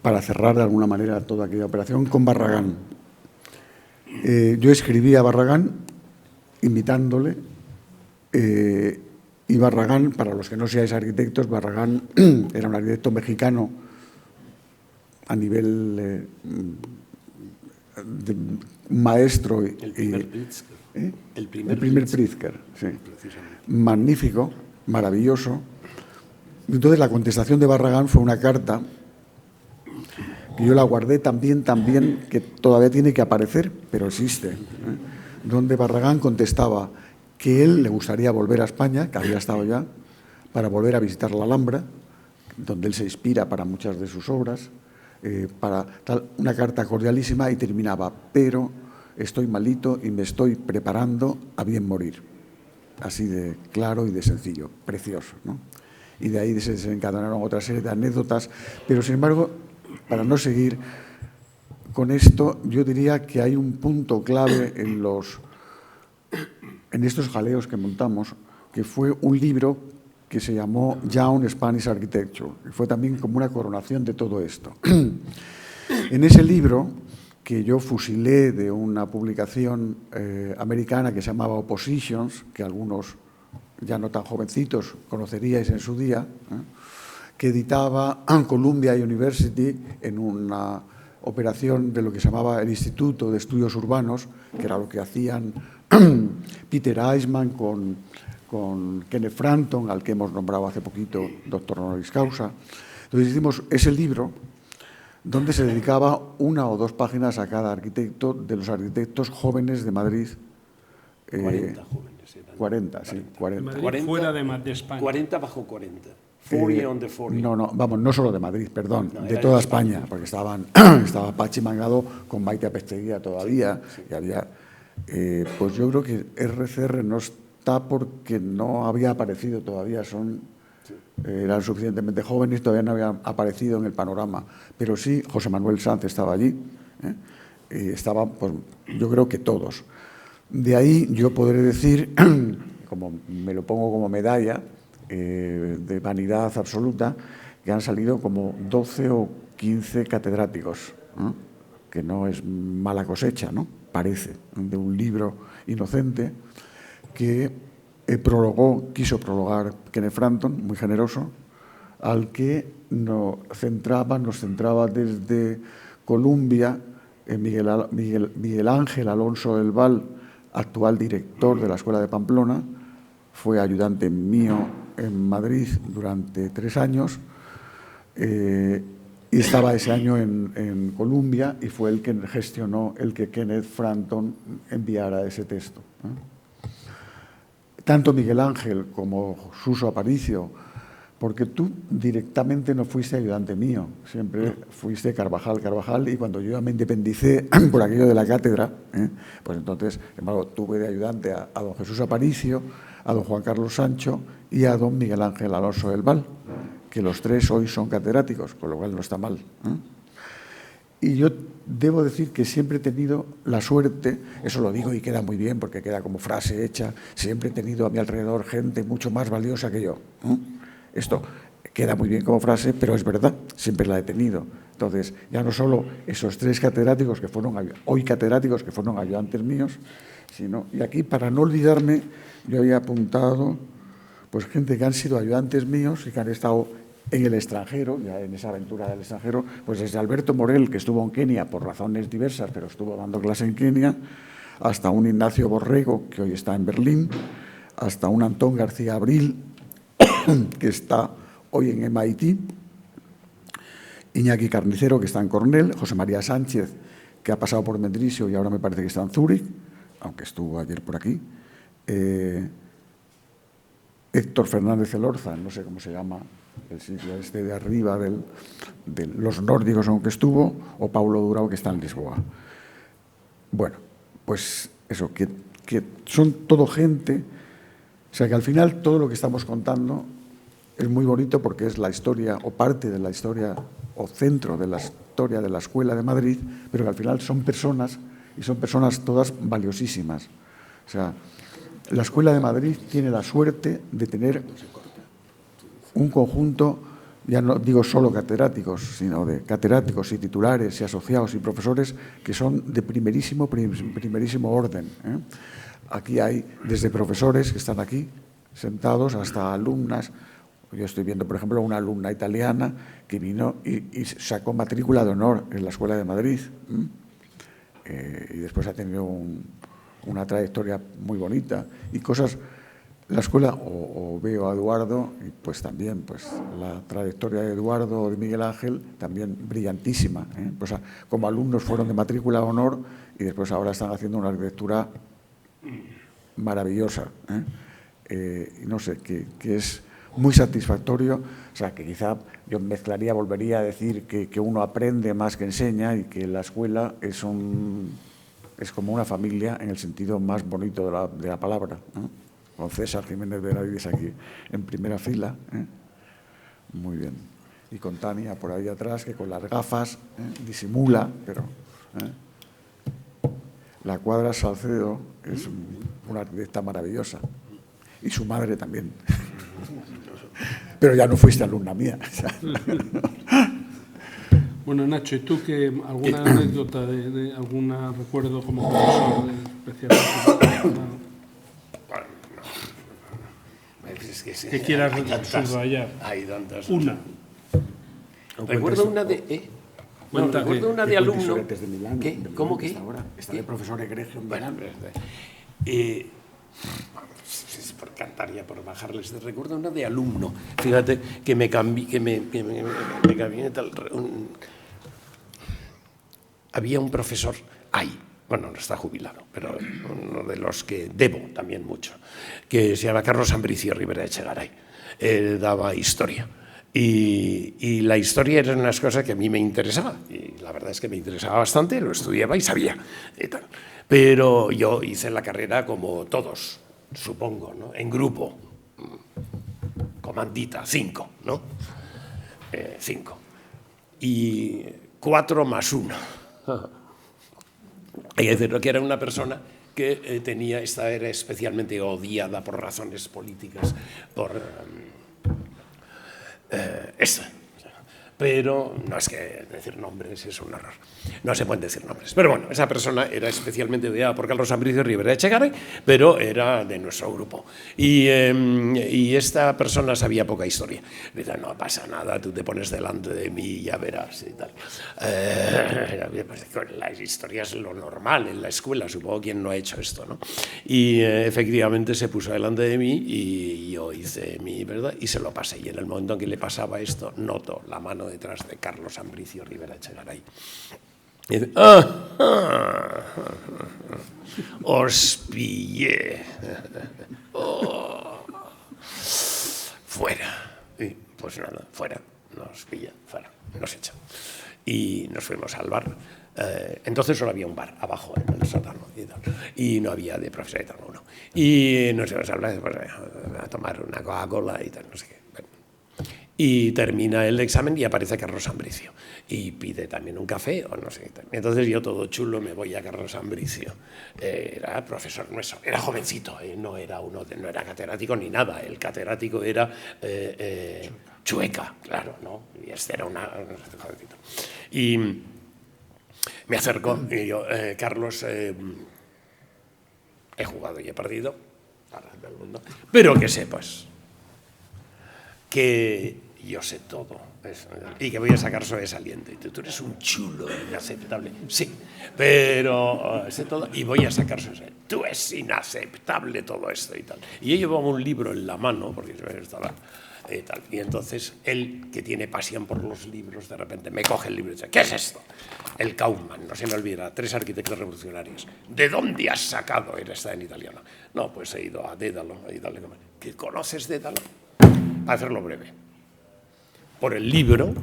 para cerrar de alguna manera toda aquella operación con Barragán. Yo escribí a Barragán invitándole, y Barragán, para los que no seáis arquitectos, Barragán era un arquitecto mexicano a nivel de maestro. El primer Pritzker. El primer Pritzker, sí. Magnífico, maravilloso. Entonces la contestación de Barragán fue una carta que yo la guardé también, que todavía tiene que aparecer, pero existe, donde Barragán contestaba que él le gustaría volver a España, que había estado ya, para volver a visitar la Alhambra, donde él se inspira para muchas de sus obras, una carta cordialísima, y terminaba: pero estoy malito y me estoy preparando a bien morir. Así de claro y de sencillo, precioso, ¿no? Y de ahí se desencadenaron otra serie de anécdotas, pero sin embargo, para no seguir con esto, yo diría que hay un punto clave en estos jaleos que montamos, que fue un libro que se llamó Young Spanish Architecture, y fue también como una coronación de todo esto. En ese libro, que yo fusilé de una publicación americana que se llamaba Oppositions, que algunos ya no tan jovencitos conoceríais en su día, que editaba Columbia University en una operación de lo que se llamaba el Instituto de Estudios Urbanos, que era lo que hacían Peter Eisman con Kenneth Frampton, al que hemos nombrado hace poquito doctor honoris causa. Entonces hicimos ese libro donde se dedicaba 1 o 2 páginas a cada arquitecto de los arquitectos jóvenes de Madrid. 40 jóvenes eran. 40, sí, 40. Madrid, 40 fuera de España. 40 bajo 40. 40 on the 40. No, vamos, no solo de Madrid, perdón, No, de toda España, porque estaba Pachi Mangado con Maite Apesteguía todavía, sí. Y había, pues yo creo que RCR no está porque no había aparecido todavía, eran suficientemente jóvenes, todavía no habían aparecido en el panorama, pero sí, José Manuel Sanz estaba allí, estaban, pues, yo creo que todos. De ahí yo podré decir, como me lo pongo como medalla, de vanidad absoluta, que han salido como 12 o 15 catedráticos, que no es mala cosecha, ¿no? Parece, de un libro inocente que quiso prologar Kenneth Frampton, muy generoso, al que nos centraba desde Columbia Miguel Ángel Alonso del Val, actual director de la Escuela de Pamplona, fue ayudante mío en Madrid durante 3 años, y estaba ese año en Columbia, y fue el que gestionó el que Kenneth Frampton enviara ese texto. Tanto Miguel Ángel como Suso Aparicio, porque tú directamente no fuiste ayudante mío, siempre fuiste Carvajal, y cuando yo ya me independicé por aquello de la cátedra, pues entonces, hermano, tuve de ayudante a don Jesús Aparicio, a don Juan Carlos Sancho y a don Miguel Ángel Alonso del Val, que los 3 hoy son catedráticos, con lo cual no está mal. Y yo debo decir que siempre he tenido la suerte, eso lo digo y queda muy bien porque queda como frase hecha, siempre he tenido a mi alrededor gente mucho más valiosa que yo. Esto queda muy bien como frase, pero es verdad, siempre la he tenido. Entonces, ya no solo esos 3 catedráticos que fueron hoy catedráticos que fueron ayudantes míos, sino, y aquí para no olvidarme, yo había apuntado pues gente que han sido ayudantes míos y que han estado en el extranjero, ya en esa aventura del extranjero, pues desde Alberto Morel, que estuvo en Kenia por razones diversas, pero estuvo dando clase en Kenia, hasta un Ignacio Borrego, que hoy está en Berlín, hasta un Antón García Abril, que está hoy en MIT, Iñaki Carnicero, que está en Cornell, José María Sánchez, que ha pasado por Mendrisio y ahora me parece que está en Zúrich, aunque estuvo ayer por aquí, Héctor Fernández Elorza, no sé cómo se llama el sitio este de arriba de los nórdicos, aunque estuvo, o Paulo Durao, que está en Lisboa. Bueno, pues eso, que son todo gente, o sea que al final todo lo que estamos contando es muy bonito porque es la historia o parte de la historia o centro de la historia de la Escuela de Madrid, pero que al final son personas y son personas todas valiosísimas. O sea, la Escuela de Madrid tiene la suerte de tener un conjunto, ya no digo solo catedráticos, sino de catedráticos y titulares y asociados y profesores que son de primerísimo orden, ¿eh? Aquí hay desde profesores que están aquí sentados hasta alumnas. Yo estoy viendo, por ejemplo, una alumna italiana que vino y sacó matrícula de honor en la Escuela de Madrid, y después ha tenido una trayectoria muy bonita y cosas. La escuela, o veo a Eduardo, y pues también pues la trayectoria de Eduardo o de Miguel Ángel, también brillantísima, ¿eh? Pues como alumnos fueron de matrícula de honor y después ahora están haciendo una arquitectura maravillosa, ¿eh? Y no sé, que es muy satisfactorio. O sea, que quizá yo volvería a decir que uno aprende más que enseña y que la escuela es como una familia en el sentido más bonito de la palabra, ¿no? Con César Jiménez Benavides aquí en primera fila, ¿eh? Muy bien. Y con Tania por ahí atrás, que con las gafas disimula, pero... La Cuadra Salcedo es una arquitecta maravillosa. Y su madre también. Pero ya no fuiste alumna mía. Bueno, Nacho, ¿y tú alguna anécdota de algún recuerdo como profesor especial? Que quieras subrayar. Hay tantas. Una. Recuerdo una de... recuerdo una de alumno. ¿Qué? ¿Cómo que? Está de profesor egregio en Milán. Por cantar ya, por bajarles. Recuerdo una de alumno. Fíjate que me cambié, tal. Había un profesor ahí. Bueno, no está jubilado, pero uno de los que debo también mucho, que se llama Carlos Ambricio Rivera Echegaray. Daba historia. Y la historia era unas cosas que a mí me interesaba. Y la verdad es que me interesaba bastante, lo estudiaba y sabía. Y tal. Pero yo hice la carrera como todos, supongo, ¿no? En grupo. Comandita, 5, ¿no? 5. Y 4 más 1. Hay que decirlo, que era una persona que era especialmente odiada por razones políticas, por pero no es que decir nombres es un error, no se pueden decir nombres, pero bueno, esa persona era especialmente odiada por Carlos Ambricio Rivera Echegaray, pero era de nuestro grupo y esta persona sabía poca historia. Dice, no pasa nada, tú te pones delante de mí y ya verás y tal. Las historias es lo normal en la escuela, supongo quién no ha hecho esto, ¿no? Y efectivamente se puso delante de mí y yo hice mi verdad y se lo pasé, y en el momento en que le pasaba esto noto la mano detrás de Carlos Ambricio Rivera Echegaray. Y dice, os pillé. Fuera. Y pues nada, fuera. Nos pilla, fuera. Nos echa. Y nos fuimos al bar. Entonces solo había un bar abajo en el sótano y no había de profesor y tal, uno. Y nos íbamos al bar pues, a tomar una Coca-Cola y tal, no sé qué. Bueno. Y termina el examen y aparece Carlos Ambricio y pide también un café o no sé qué. Entonces yo todo chulo me voy a Carlos Ambricio. Era profesor nuestro, era jovencito, no era catedrático ni nada. El catedrático era Chueca, claro, ¿no? Y este era un jovencito. Y me acerco y yo, Carlos, he jugado y he perdido, para el mundo, pero que sepas que yo sé todo y que voy a sacar sobresaliente. Tú eres un chulo inaceptable. Sí, pero sé todo y voy a sacar sobresaliente. Tú es inaceptable todo esto y tal. Y yo llevaba un libro en la mano, porque yo estaba... tal. Y entonces él, que tiene pasión por los libros, de repente me coge el libro y dice, ¿qué es esto? El Kaufmann, no se me olvida, 3 arquitectos revolucionarios. ¿De dónde has sacado? Está en italiano. No, pues he ido a Dédalo. ¿Qué conoces Dédalo? Para hacerlo breve. Por el libro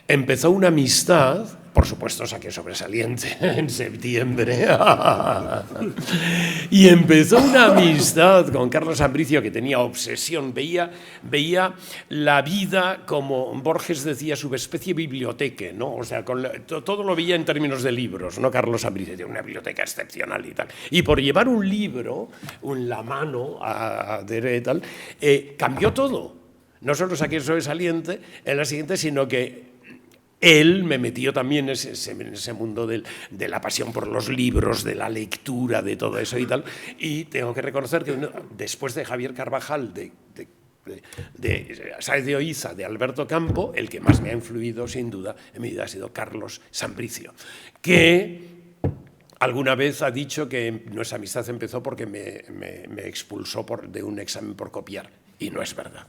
empezó una amistad Por supuesto, saqué sobresaliente en septiembre. Y empezó una amistad con Carlos Ambricio que tenía obsesión. Veía la vida como Borges decía, subespecie biblioteca, ¿no? O sea, todo lo veía en términos de libros, ¿no? Carlos Ambricio tiene una biblioteca excepcional y tal. Y por llevar un libro en la mano y tal, cambió todo. No solo saqué sobresaliente en la siguiente, sino que él me metió también en ese mundo de la pasión por los libros, de la lectura, de todo eso y tal. Y tengo que reconocer que después de Javier Carvajal, de Sáez de Oiza, de Alberto Campo, el que más me ha influido, sin duda, en mi vida ha sido Carlos Sambricio, que alguna vez ha dicho que nuestra amistad empezó porque me expulsó de un examen por copiar. Y no es verdad.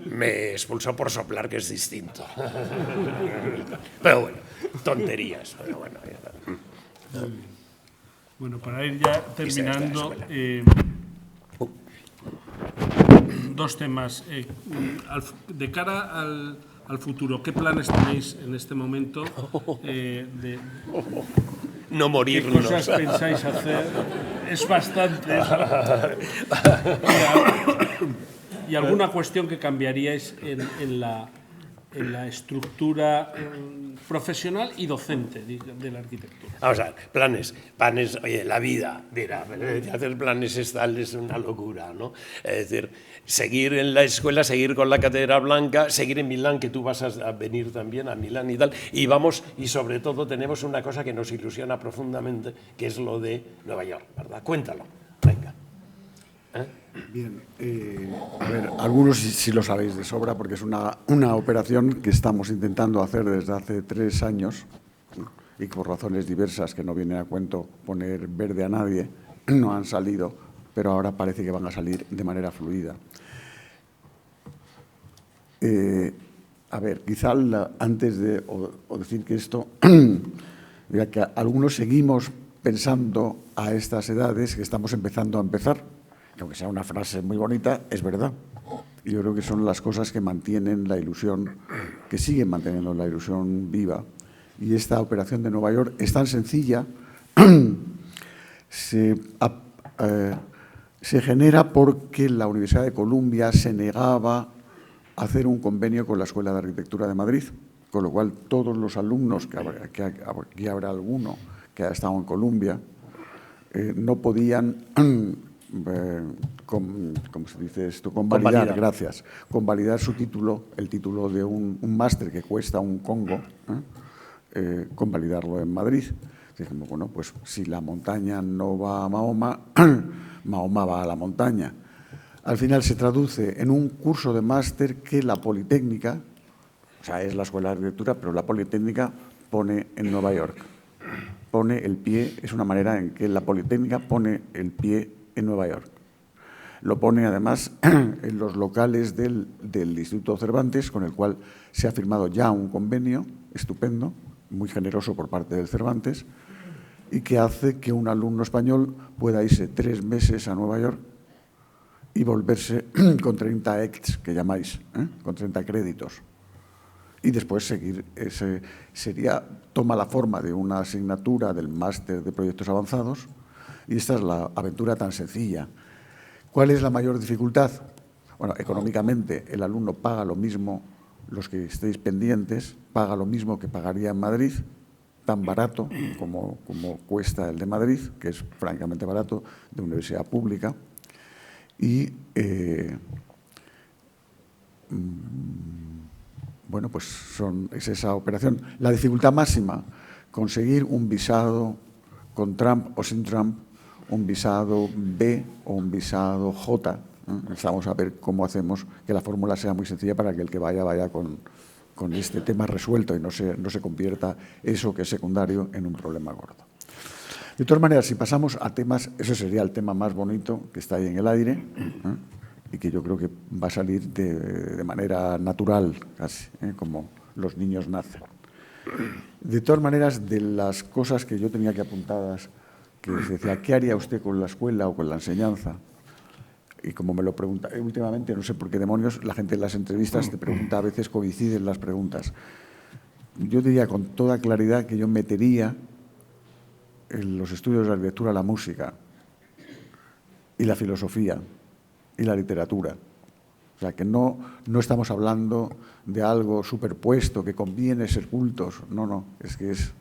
Me expulsó por soplar, que es distinto. Pero bueno, tonterías. Pero bueno, bueno, para ir ya terminando, dos temas. De cara al futuro, ¿qué planes tenéis en este momento? No morirnos. ¿Qué cosas pensáis hacer? Es bastante. ¿Y alguna cuestión que cambiaríais en la estructura profesional y docente de la arquitectura? Vamos a ver, planes, oye, la vida, mira, hacer planes es una locura, ¿no? Es decir, seguir en la escuela, seguir con la Cátedra Blanca, seguir en Milán, que tú vas a venir también a Milán y tal, y sobre todo tenemos una cosa que nos ilusiona profundamente, que es lo de Nueva York, ¿verdad? Cuéntalo, venga. Bien, a ver, algunos sí lo sabéis de sobra porque es una operación que estamos intentando hacer desde hace 3 años y por razones diversas que no vienen a cuento poner verde a nadie, no han salido, pero ahora parece que van a salir de manera fluida. A ver, quizá antes de decir que esto, ya que algunos seguimos pensando a estas edades que estamos empezando a empezar, aunque sea una frase muy bonita, es verdad. Y yo creo que son las cosas que mantienen la ilusión, que siguen manteniendo la ilusión viva. Y esta operación de Nueva York es tan sencilla, se genera porque la Universidad de Columbia se negaba a hacer un convenio con la Escuela de Arquitectura de Madrid, con lo cual todos los alumnos, que aquí habrá alguno que ha estado en Columbia, no podían ¿cómo se dice esto? Convalidar, gracias. Convalidar su título, el título de un máster que cuesta un congo, convalidarlo en Madrid. Dijimos, bueno, pues si la montaña no va a Mahoma, Mahoma va a la montaña. Al final se traduce en un curso de máster que la Politécnica, o sea, es la Escuela de Arquitectura, pero la Politécnica pone en Nueva York. Pone el pie, es una manera en que la Politécnica pone el pie en Nueva York. Lo pone además en los locales del Instituto Cervantes, con el cual se ha firmado ya un convenio estupendo, muy generoso por parte del Cervantes, y que hace que un alumno español pueda irse 3 meses a Nueva York y volverse con 30 ECTS, que llamáis, con 30 créditos. Y después seguir, toma la forma de una asignatura del máster de proyectos avanzados, y esta es la aventura tan sencilla. ¿Cuál es la mayor dificultad? Bueno, económicamente el alumno paga lo mismo, los que estéis pendientes, paga lo mismo que pagaría en Madrid, tan barato como cuesta el de Madrid, que es francamente barato, de universidad pública. Y, bueno, pues es esa operación. La dificultad máxima, conseguir un visado con Trump o sin Trump, un visado B o un visado J. Vamos a ver cómo hacemos que la fórmula sea muy sencilla para que el que vaya con este tema resuelto y no se convierta eso que es secundario en un problema gordo. De todas maneras, si pasamos a temas, eso sería el tema más bonito que está ahí en el aire y que yo creo que va a salir de manera natural, casi, como los niños nacen. De todas maneras, de las cosas que yo tenía que apuntadas, que se decía, ¿qué haría usted con la escuela o con la enseñanza? Y como me lo pregunta, últimamente, no sé por qué demonios, la gente en las entrevistas te pregunta, a veces coinciden las preguntas. yo diría con toda claridad que yo metería en los estudios de la arquitectura la música y la filosofía y la literatura. O sea, que no estamos hablando de algo superpuesto, que conviene ser cultos. No, es que es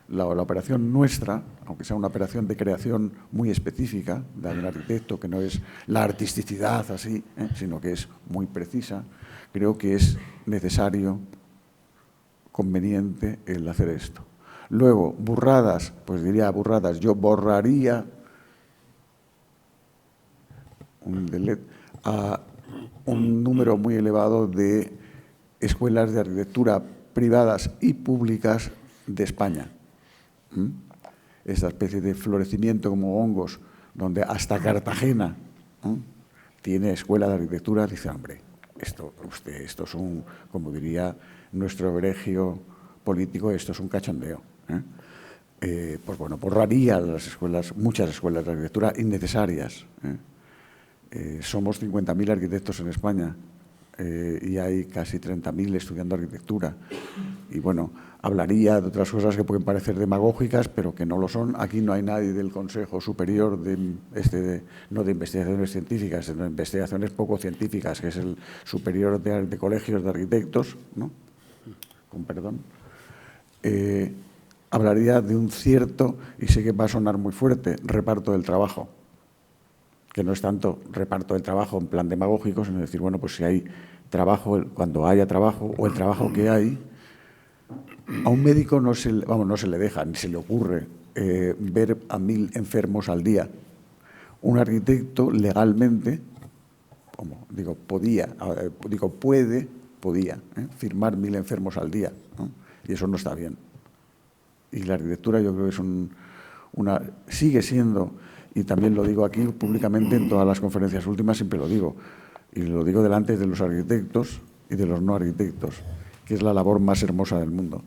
la operación nuestra, aunque sea una operación de creación muy específica de un arquitecto, que no es la artisticidad así, sino que es muy precisa, creo que es necesario, conveniente el hacer esto. Luego, burradas, pues diría burradas, yo borraría a un número muy elevado de escuelas de arquitectura privadas y públicas de España. Esta especie de florecimiento como hongos, donde hasta Cartagena tiene escuela de arquitectura, dice, hombre, esto es un, como diría nuestro egregio político, esto es un cachondeo. Pues bueno, borraría las escuelas, muchas escuelas de arquitectura innecesarias. Somos 50.000 arquitectos en España y hay casi 30.000 estudiando arquitectura. Y bueno, hablaría de otras cosas que pueden parecer demagógicas, pero que no lo son. Aquí no hay nadie del Consejo Superior no de investigaciones científicas, sino de investigaciones poco científicas, que es el Superior de Colegios de Arquitectos, ¿no? Con perdón. Hablaría de un cierto, y sé que va a sonar muy fuerte, reparto del trabajo, que no es tanto reparto del trabajo en plan demagógico, sino decir, bueno, pues si hay trabajo, cuando haya trabajo, o el trabajo que hay, a un médico no se le deja, ni se le ocurre ver a 1000 enfermos al día. Un arquitecto legalmente, podía firmar 1000 enfermos al día, ¿no? Y eso no está bien. Y la arquitectura yo creo que es sigue siendo, y también lo digo aquí públicamente en todas las conferencias últimas, siempre lo digo, y lo digo delante de los arquitectos y de los no arquitectos, que es la labor más hermosa del mundo.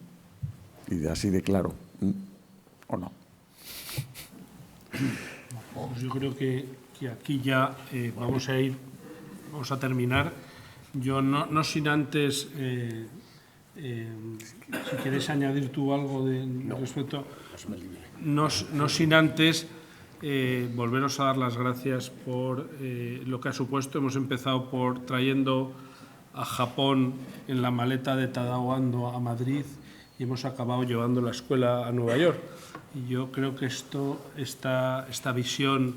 Y así de claro, ¿o no? Pues yo creo que aquí ya vamos a terminar. Yo no sin antes, si quieres añadir tú algo respecto, no sin antes volveros a dar las gracias por lo que ha supuesto. Hemos empezado por trayendo a Japón en la maleta de Tadao Ando a Madrid y hemos acabado llevando la escuela a Nueva York. Y yo creo que esta visión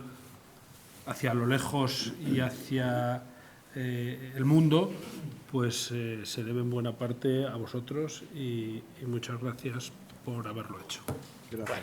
hacia lo lejos y hacia el mundo, pues se debe en buena parte a vosotros y muchas gracias por haberlo hecho. Gracias.